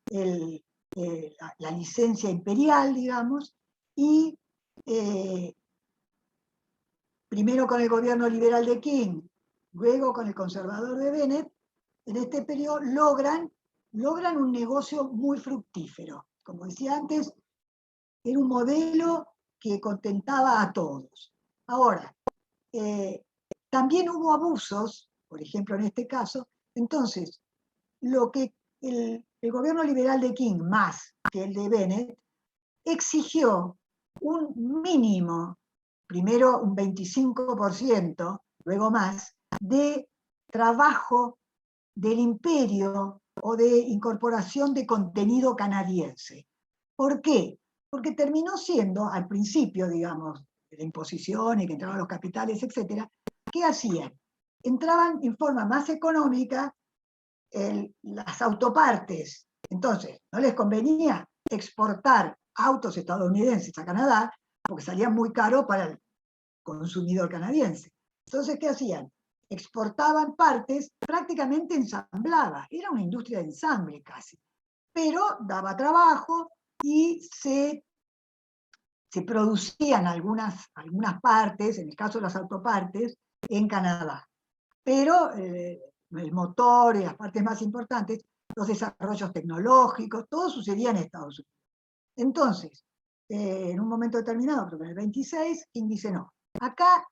la licencia imperial, digamos, y primero con el gobierno liberal de King, luego con el conservador de Bennett, en este periodo logran un negocio muy fructífero. Como decía antes, era un modelo que contentaba a todos. Ahora, también hubo abusos, por ejemplo en este caso, entonces lo que el gobierno liberal de King, más que el de Bennett, exigió un mínimo, primero un 25%, luego más, de trabajo del imperio o de incorporación de contenido canadiense. ¿Por qué? Porque terminó siendo, al principio, digamos, de la imposición y que entraban los capitales, etc., ¿qué hacían? Entraban en forma más económica las autopartes. Entonces, no les convenía exportar autos estadounidenses a Canadá, porque salían muy caro para el consumidor canadiense. Entonces, ¿qué hacían? Exportaban partes prácticamente ensambladas. Era una industria de ensamble casi. Pero daba trabajo y se producían algunas partes, en el caso de las autopartes, en Canadá. Pero el motor y las partes más importantes, los desarrollos tecnológicos, todo sucedía en Estados Unidos. Entonces, en un momento determinado, creo que en el 26, King dice no. Acá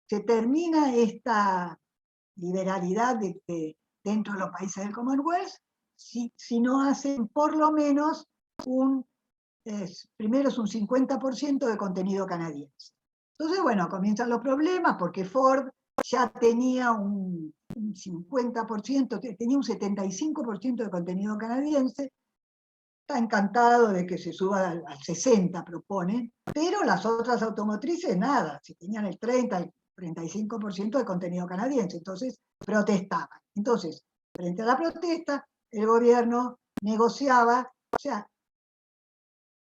se termina esta liberalidad dentro de los países del Commonwealth si no hacen por lo menos primero es un 50% de contenido canadiense. Entonces, bueno, comienzan los problemas porque Ford ya tenía un 50%, tenía un 75% de contenido canadiense, está encantado de que se suba al 60%, proponen, pero las otras automotrices nada, si tenían el 30, el 35% de contenido canadiense, entonces protestaban. Entonces, frente a la protesta, el gobierno negociaba, o sea,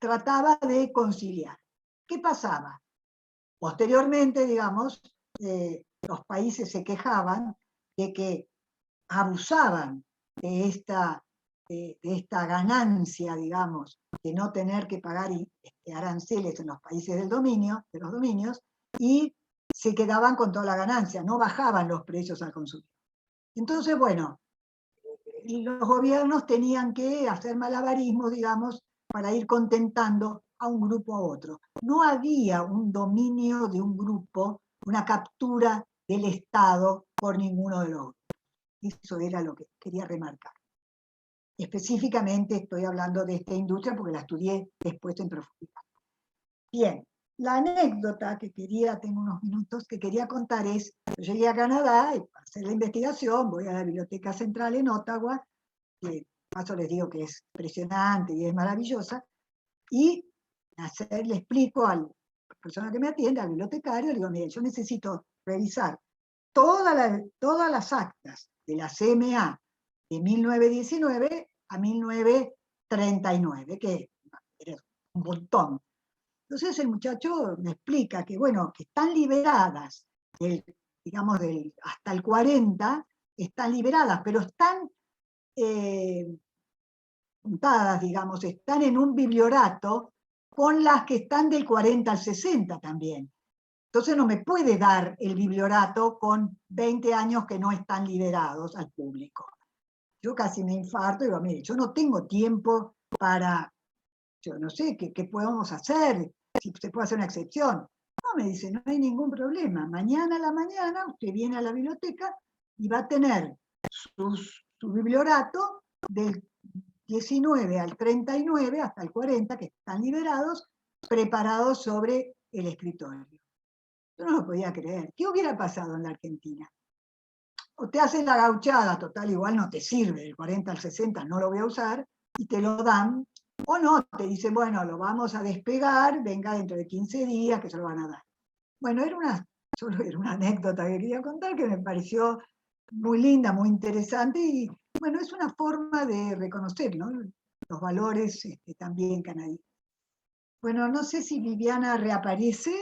trataba de conciliar. ¿Qué pasaba? Posteriormente, digamos, los países se quejaban de que abusaban de esta ganancia, digamos, de no tener que pagar aranceles en los países de los dominios, y se quedaban con toda la ganancia, no bajaban los precios al consumidor. Entonces, bueno, los gobiernos tenían que hacer malabarismos, digamos, para ir contentando a un grupo a otro. No había un dominio de un grupo, una captura del Estado por ninguno de los grupos. Eso era lo que quería remarcar. Específicamente estoy hablando de esta industria porque la estudié después en profundidad. Bien, la anécdota que tengo unos minutos, que quería contar es, yo llegué a Canadá y para hacer la investigación, voy a la Biblioteca Central en Ottawa, que paso les digo que es impresionante y es maravillosa, y le explico a la persona que me atiende, al bibliotecario, le digo, mire, yo necesito revisar todas las actas de la CMA de 1919 a 1939, que era un montón. Entonces el muchacho me explica que, bueno, que están liberadas, digamos, hasta el 40, están liberadas, pero están juntadas, digamos, están en un bibliorato con las que están del 40 al 60 también. Entonces no me puede dar el bibliorato con 20 años que no están liberados al público. Yo casi me infarto y digo, mire, yo no tengo tiempo para, yo no sé, ¿qué podemos hacer? Si se puede hacer una excepción. No, me dice, no hay ningún problema. Mañana a la mañana usted viene a la biblioteca y va a tener su bibliorato del 19 al 39, hasta el 40, que están liberados, preparados sobre el escritorio. Yo no lo podía creer. ¿Qué hubiera pasado en la Argentina? O te hacen la gauchada, total, igual no te sirve, del 40 al 60 no lo voy a usar, y te lo dan, o no, te dicen, bueno, lo vamos a despegar, venga dentro de 15 días que se lo van a dar. Bueno, solo era una anécdota que quería contar que me pareció muy linda, muy interesante, y bueno, es una forma de reconocer, ¿no?, los valores también canadienses. Bueno, no sé si Viviana reaparece.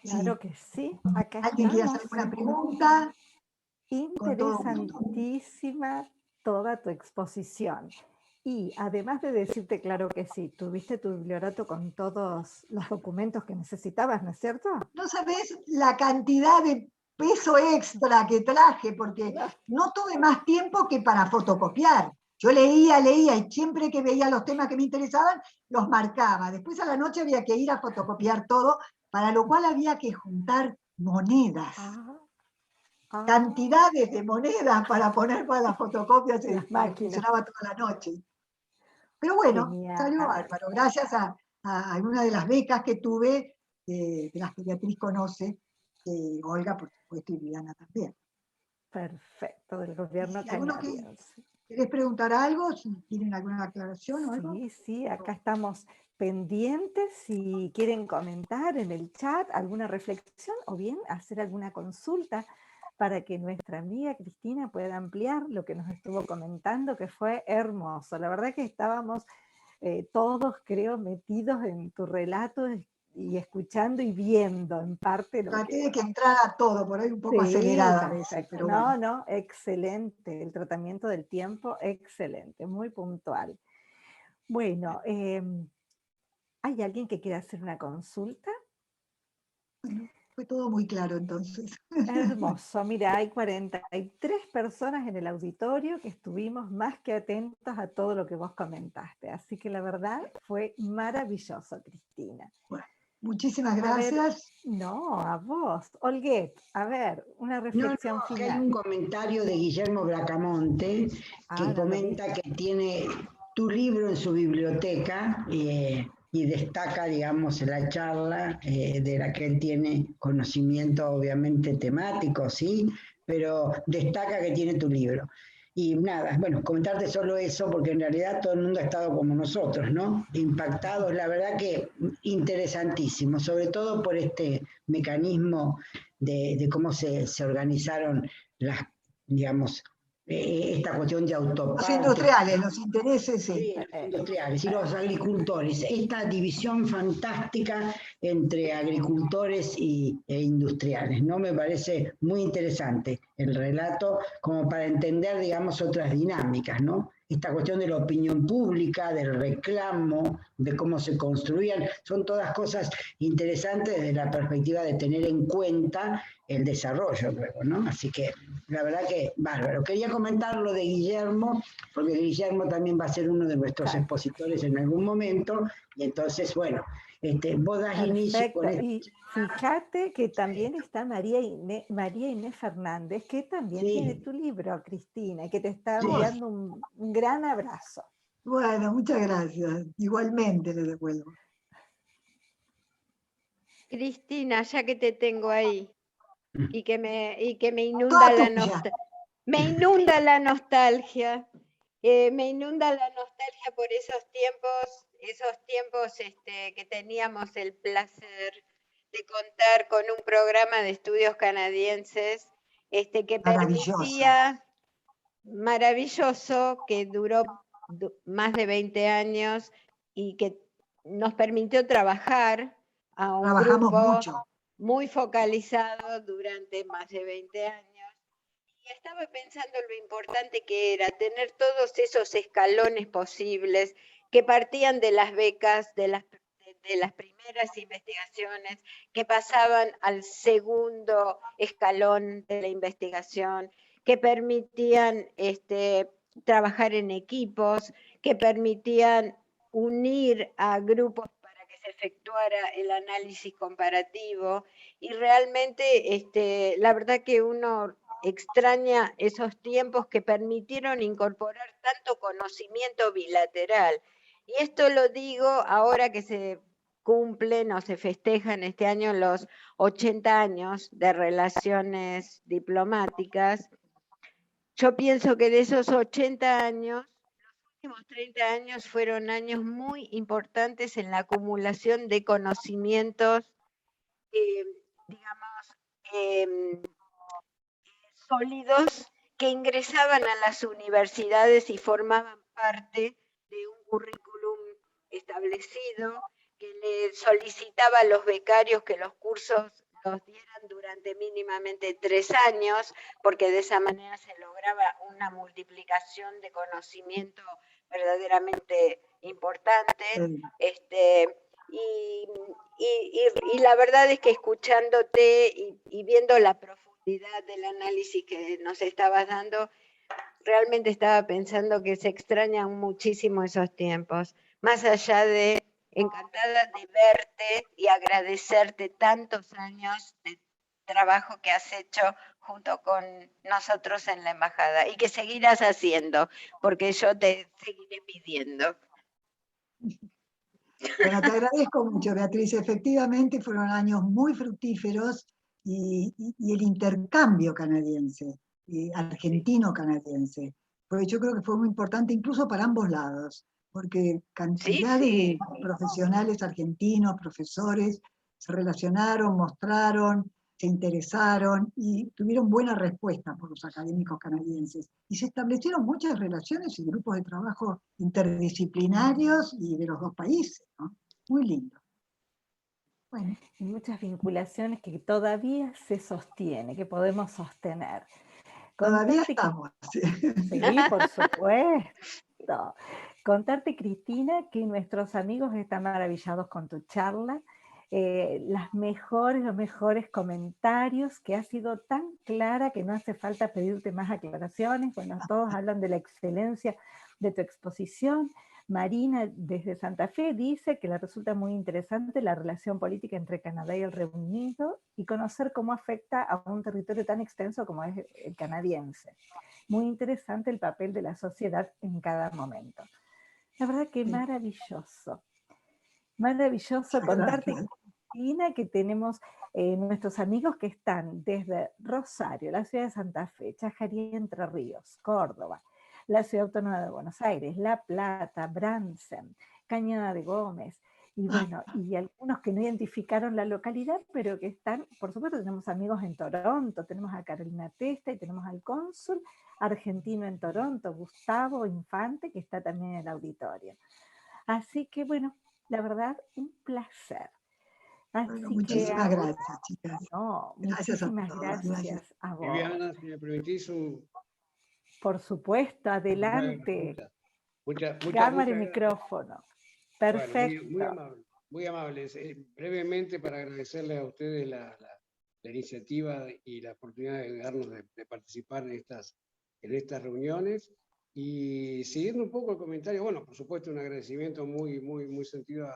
Claro que sí, acá ¿Alguien quiere hacer estamos. alguna pregunta? Con todo gusto. Interesantísima toda tu exposición. Y además de decirte claro que sí, tuviste tu bibliorato con todos los documentos que necesitabas, ¿no es cierto? No sabés la cantidad de peso extra que traje, porque No. no tuve más tiempo que para fotocopiar. Yo leía y siempre que veía los temas que me interesaban, los marcaba. Después a la noche había que ir a fotocopiar todo, para lo cual había que juntar monedas. Cantidades de monedas para poner para las fotocopias, las me máquinas. funcionaba toda la noche. Pero bueno, Genial. salió bárbaro, gracias a una de las becas que tuve, de las que Beatriz conoce, Olga, por supuesto, y Viviana también. Perfecto, del gobierno Si alguno canadiense. ¿Querés preguntar algo? Si tienen alguna aclaración o algo. Sí, sí, acá estamos pendientes. Si quieren comentar en el chat alguna reflexión o bien hacer alguna consulta para que nuestra amiga Cristina pueda ampliar lo que nos estuvo comentando, que fue hermoso. La verdad que estábamos todos, creo, metidos en tu relato y escuchando y viendo en parte lo Traté de que entrara todo, por ahí un poco Sí, acelerada a veces, perfecto. pero No, bueno. no, excelente. El tratamiento del tiempo, excelente, muy puntual. Bueno, ¿hay alguien que quiera hacer una consulta? Bueno, fue todo muy claro entonces. Hermoso. Mira, hay 43 personas en el auditorio que estuvimos más que atentos a todo lo que vos comentaste. Así que la verdad fue maravilloso, Cristina. Bueno, muchísimas A ver, gracias. no, a vos. Olguet, a ver, una reflexión Acá hay final. un comentario de Guillermo Bracamonte que No lo vi. comenta que tiene tu libro en su biblioteca y destaca, digamos, la charla de la que él tiene conocimiento obviamente temático, ¿sí? Pero destaca que tiene tu libro. Y nada, bueno, comentarte solo eso, porque en realidad todo el mundo ha estado como nosotros, ¿no? Impactados, la verdad que interesantísimo, sobre todo por este mecanismo de cómo se organizaron las, digamos, esta cuestión de Los autoparte. industriales, los intereses, sí. Sí, los industriales y los agricultores, esta división fantástica entre agricultores e industriales, ¿no? Me parece muy interesante el relato como para entender, digamos, otras dinámicas, ¿no? Esta cuestión de la opinión pública, del reclamo, de cómo se construían, son todas cosas interesantes desde la perspectiva de tener en cuenta el desarrollo luego, ¿no? Así que la verdad que bárbaro. Quería comentar lo de Guillermo, porque Guillermo también va a ser uno de nuestros expositores en algún momento, y entonces, bueno, vos das inicio con Perfecto. esto. Y fíjate que también está María Inés Fernández, que también tiene Sí, tu libro, Cristina, y que te está sí. enviando un gran abrazo. Bueno, muchas gracias. Igualmente le devuelvo. Cristina, ya que te tengo ahí y que me inunda Toda la tuya. nostalgia. Me inunda la nostalgia. Me inunda la nostalgia por esos tiempos que teníamos el placer de contar con un programa de estudios canadienses que permitía, maravilloso, que duró más de 20 años y que nos permitió trabajar a un Trabajamos grupo mucho. muy focalizado durante más de 20 años. Y estaba pensando lo importante que era tener todos esos escalones posibles que partían de las becas, de las primeras investigaciones, que pasaban al segundo escalón de la investigación, que permitían trabajar en equipos, que permitían unir a grupos para que se efectuara el análisis comparativo. Y realmente, la verdad que uno extraña esos tiempos que permitieron incorporar tanto conocimiento bilateral. Y esto lo digo ahora que se cumplen o se festejan este año los 80 años de relaciones diplomáticas. Yo pienso que de esos 80 años, los últimos 30 años fueron años muy importantes en la acumulación de conocimientos, digamos, sólidos que ingresaban a las universidades y formaban parte de un currículum establecido que le solicitaba a los becarios que los cursos los dieran durante mínimamente 3 años, porque de esa manera se lograba una multiplicación de conocimiento verdaderamente importante. Y la verdad es que escuchándote y viendo la profundidad del análisis que nos estabas dando, realmente estaba pensando que se extrañan muchísimo esos tiempos, más allá de encantada de verte y agradecerte tantos años de trabajo que has hecho junto con nosotros en la embajada y que seguirás haciendo, porque yo te seguiré pidiendo. Bueno, te agradezco mucho, Beatriz. Efectivamente fueron años muy fructíferos y el intercambio canadiense, argentino-canadiense, pues yo creo que fue muy importante incluso para ambos lados, porque cantidad de profesionales argentinos, profesores, se relacionaron, mostraron, se interesaron y tuvieron buena respuesta por los académicos canadienses. Y se establecieron muchas relaciones y grupos de trabajo interdisciplinarios y de los dos países, ¿no? Muy lindo. Bueno, y muchas vinculaciones que todavía se sostiene, que podemos sostener. Todavía estamos. Sí, por supuesto. Contarte, Cristina, que nuestros amigos están maravillados con tu charla, los mejores comentarios, que ha sido tan clara que no hace falta pedirte más aclaraciones. Bueno, todos hablan de la excelencia de tu exposición. Marina, desde Santa Fe, dice que le resulta muy interesante la relación política entre Canadá y el Reino Unido y conocer cómo afecta a un territorio tan extenso como es el canadiense. Muy interesante el papel de la sociedad en cada momento. La verdad que maravilloso. Maravilloso contarte, Cristina, que tenemos nuestros amigos que están desde Rosario, la ciudad de Santa Fe, Chajarí, Entre Ríos, Córdoba, la Ciudad Autónoma de Buenos Aires, La Plata, Bransen, Cañada de Gómez, y bueno, y algunos que no identificaron la localidad, pero que están, por supuesto, tenemos amigos en Toronto, tenemos a Carolina Testa y tenemos al cónsul argentino en Toronto, Gustavo Infante, que está también en el auditorio. Así que bueno, la verdad, un placer. Bueno, muchísimas gracias, chicas. No, gracias muchísimas a todos, gracias a vos. Viviana, si me permitís Por supuesto, adelante. Cámara y micrófono. Perfecto. Bueno, muy amables. Brevemente, para agradecerles a ustedes la iniciativa y la oportunidad de darnos de participar en estas reuniones. Y siguiendo un poco el comentario, bueno, por supuesto, un agradecimiento muy sentido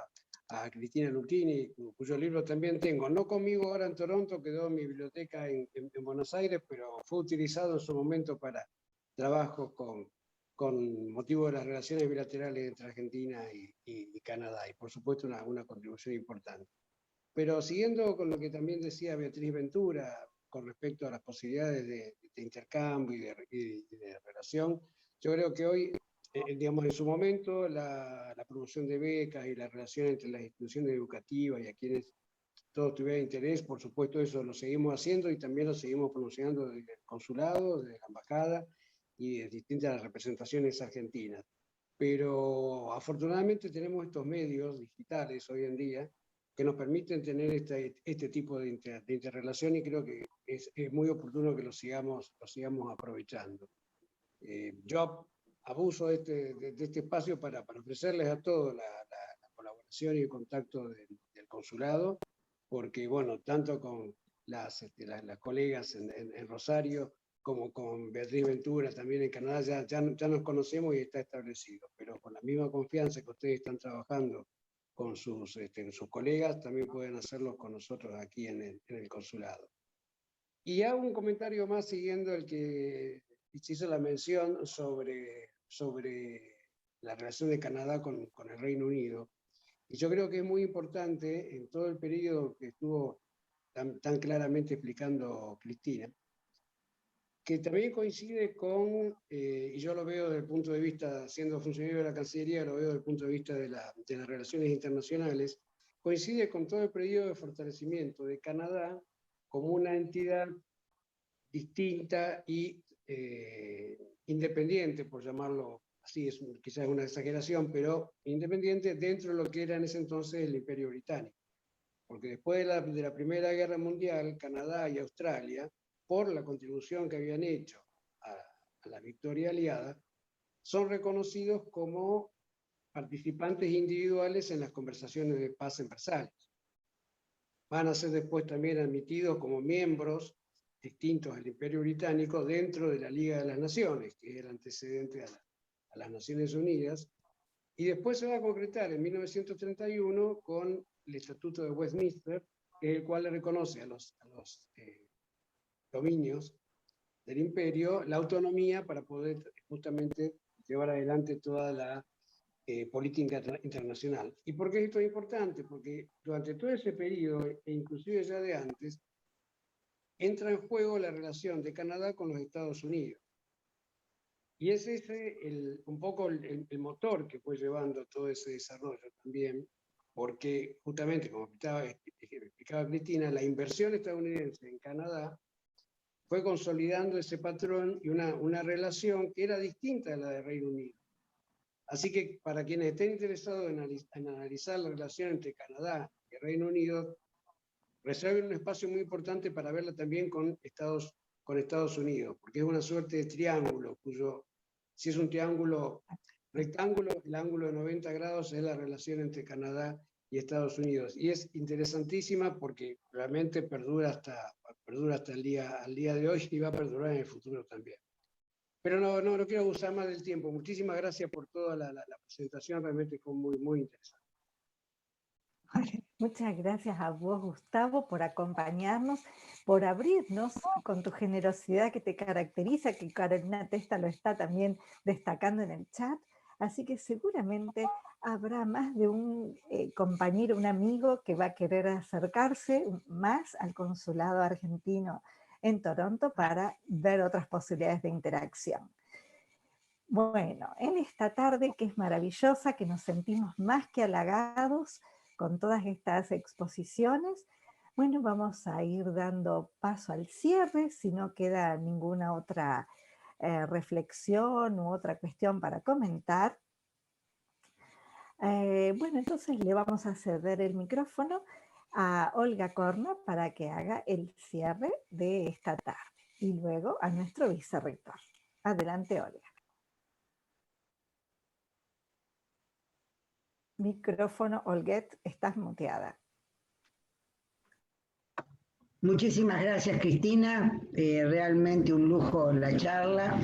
a Cristina Lucchini, cuyo libro también tengo, no conmigo ahora en Toronto, quedó en mi biblioteca en Buenos Aires, pero fue utilizado en su momento para trabajo con motivo de las relaciones bilaterales entre Argentina y Canadá, y por supuesto una contribución importante. Pero siguiendo con lo que también decía Beatriz Ventura, con respecto a las posibilidades de intercambio y de relación, yo creo que hoy, digamos, en su momento, la promoción de becas y la relación entre las instituciones educativas y a quienes todos tuvieran interés, por supuesto eso lo seguimos haciendo y también lo seguimos promocionando desde el consulado, desde la embajada y de distintas representaciones argentinas. Pero afortunadamente tenemos estos medios digitales hoy en día que nos permiten tener este tipo de interrelación y creo que es muy oportuno que lo sigamos aprovechando. Yo abuso de este espacio para ofrecerles a todos la colaboración y el contacto del consulado, porque bueno, tanto con las colegas en Rosario, como con Beatriz Ventura también en Canadá, ya nos conocemos y está establecido, pero con la misma confianza que ustedes están trabajando con sus colegas, también pueden hacerlo con nosotros aquí en el consulado. Y hago un comentario más siguiendo el que se hizo la mención sobre la relación de Canadá con el Reino Unido. Y yo creo que es muy importante en todo el periodo que estuvo tan claramente explicando Cristina, que también coincide con, y yo lo veo desde el punto de vista, siendo funcionario de la Cancillería, lo veo desde el punto de vista de las relaciones internacionales, coincide con todo el periodo de fortalecimiento de Canadá como una entidad distinta y independiente, por llamarlo así, quizás es una exageración, pero independiente dentro de lo que era en ese entonces el Imperio Británico. porque después de la Primera Guerra Mundial, Canadá y Australia, por la contribución que habían hecho a la victoria aliada, son reconocidos como participantes individuales en las conversaciones de paz en Versalles. Van a ser después también admitidos como miembros distintos al Imperio Británico dentro de la Liga de las Naciones, que es el antecedente a las Naciones Unidas, y después se va a concretar en 1931 con el Estatuto de Westminster, el cual le reconoce a los dominios del imperio la autonomía para poder justamente llevar adelante toda la política internacional. ¿Y por qué esto es importante? Porque durante todo ese periodo, e inclusive ya de antes, entra en juego la relación de Canadá con los Estados Unidos. Y es ese un poco el motor que fue llevando todo ese desarrollo también, porque justamente, como explicaba Cristina, la inversión estadounidense en Canadá fue consolidando ese patrón y una relación que era distinta a la del Reino Unido. Así que para quienes estén interesados en analizar la relación entre Canadá y el Reino Unido, reserven un espacio muy importante para verla también con Estados Unidos, porque es una suerte de triángulo, si es un triángulo rectángulo, el ángulo de 90 grados es la relación entre Canadá y Estados Unidos. Y es interesantísima porque realmente perdura hasta el día de hoy y va a perdurar en el futuro también. Pero no quiero abusar más del tiempo. Muchísimas gracias por toda la presentación, realmente fue muy, muy interesante. Muchas gracias a vos, Gustavo, por acompañarnos, por abrirnos con tu generosidad que te caracteriza, que Carolina Testa lo está también destacando en el chat. Así que seguramente habrá más de un compañero, un amigo que va a querer acercarse más al consulado argentino en Toronto para ver otras posibilidades de interacción. Bueno, en esta tarde que es maravillosa, que nos sentimos más que halagados con todas estas exposiciones, bueno, vamos a ir dando paso al cierre, si no queda ninguna otra reflexión u otra cuestión para comentar. Bueno, entonces le vamos a ceder el micrófono a Olga Corna para que haga el cierre de esta tarde y luego a nuestro vicerrector. Adelante, Olga. Micrófono, Olguet, estás muteada. Muchísimas gracias, Cristina. Realmente un lujo la charla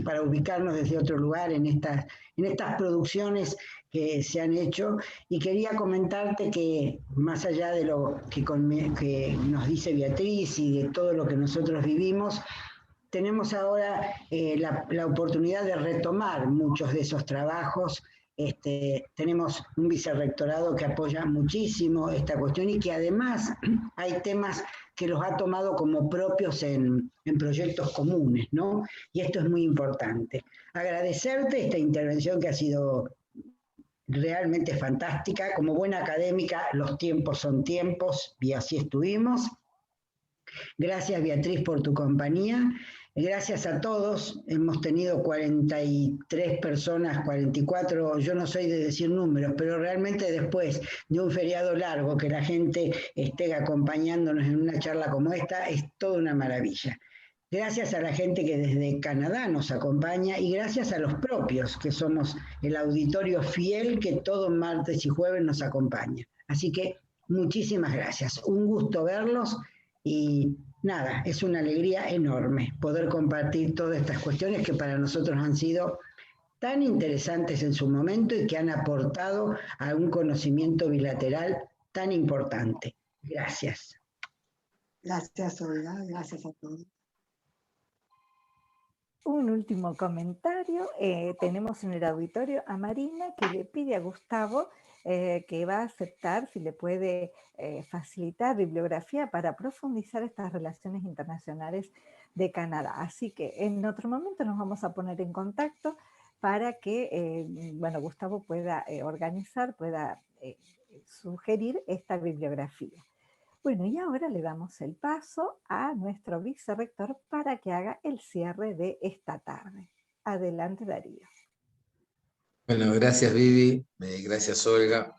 para ubicarnos desde otro lugar en estas producciones que se han hecho. Y quería comentarte que más allá de lo que nos dice Beatriz y de todo lo que nosotros vivimos, tenemos ahora la oportunidad de retomar muchos de esos trabajos. Tenemos un vicerrectorado que apoya muchísimo esta cuestión y que además hay temas que los ha tomado como propios en proyectos comunes, ¿no? Y esto es muy importante. Agradecerte esta intervención que ha sido realmente fantástica. Como buena académica, los tiempos son tiempos y así estuvimos. Gracias, Beatriz, por tu compañía. Gracias a todos. Hemos tenido 43 personas, 44, yo no soy de decir números, pero realmente después de un feriado largo, que la gente esté acompañándonos en una charla como esta, es toda una maravilla. Gracias a la gente que desde Canadá nos acompaña y gracias a los propios, que somos el auditorio fiel que todo martes y jueves nos acompaña. Así que muchísimas gracias. Un gusto verlos. Y nada, es una alegría enorme poder compartir todas estas cuestiones que para nosotros han sido tan interesantes en su momento y que han aportado a un conocimiento bilateral tan importante. Gracias. Gracias, Olga. Gracias a todos. Un último comentario. Tenemos en el auditorio a Marina que le pide a Gustavo que va a aceptar si le puede facilitar bibliografía para profundizar estas relaciones internacionales de Canadá. Así que en otro momento nos vamos a poner en contacto para que bueno, Gustavo pueda organizar, pueda sugerir esta bibliografía. Bueno, y ahora le damos el paso a nuestro vicerrector para que haga el cierre de esta tarde. Adelante, Darío. Bueno, gracias Vivi, gracias Olga.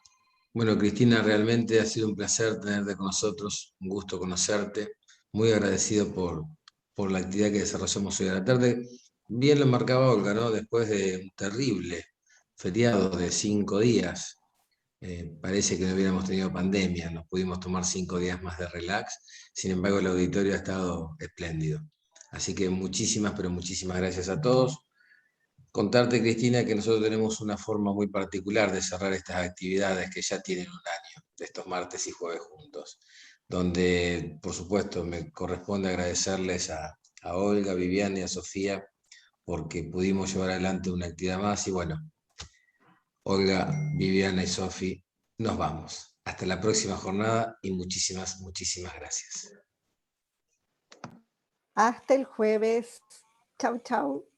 Bueno, Cristina, realmente ha sido un placer tenerte con nosotros, un gusto conocerte, muy agradecido por la actividad que desarrollamos hoy a la tarde. Bien lo marcaba Olga, ¿no? Después de un terrible feriado de 5 días, parece que no hubiéramos tenido pandemia, nos pudimos tomar 5 días más de relax, sin embargo el auditorio ha estado espléndido. Así que muchísimas, pero muchísimas gracias a todos. Contarte, Cristina, que nosotros tenemos una forma muy particular de cerrar estas actividades que ya tienen un año, de estos martes y jueves juntos, donde, por supuesto, me corresponde agradecerles a Olga, Viviana y a Sofía, porque pudimos llevar adelante una actividad más y bueno, Olga, Viviana y Sofía, nos vamos. Hasta la próxima jornada y muchísimas, muchísimas gracias. Hasta el jueves. Chau, chau.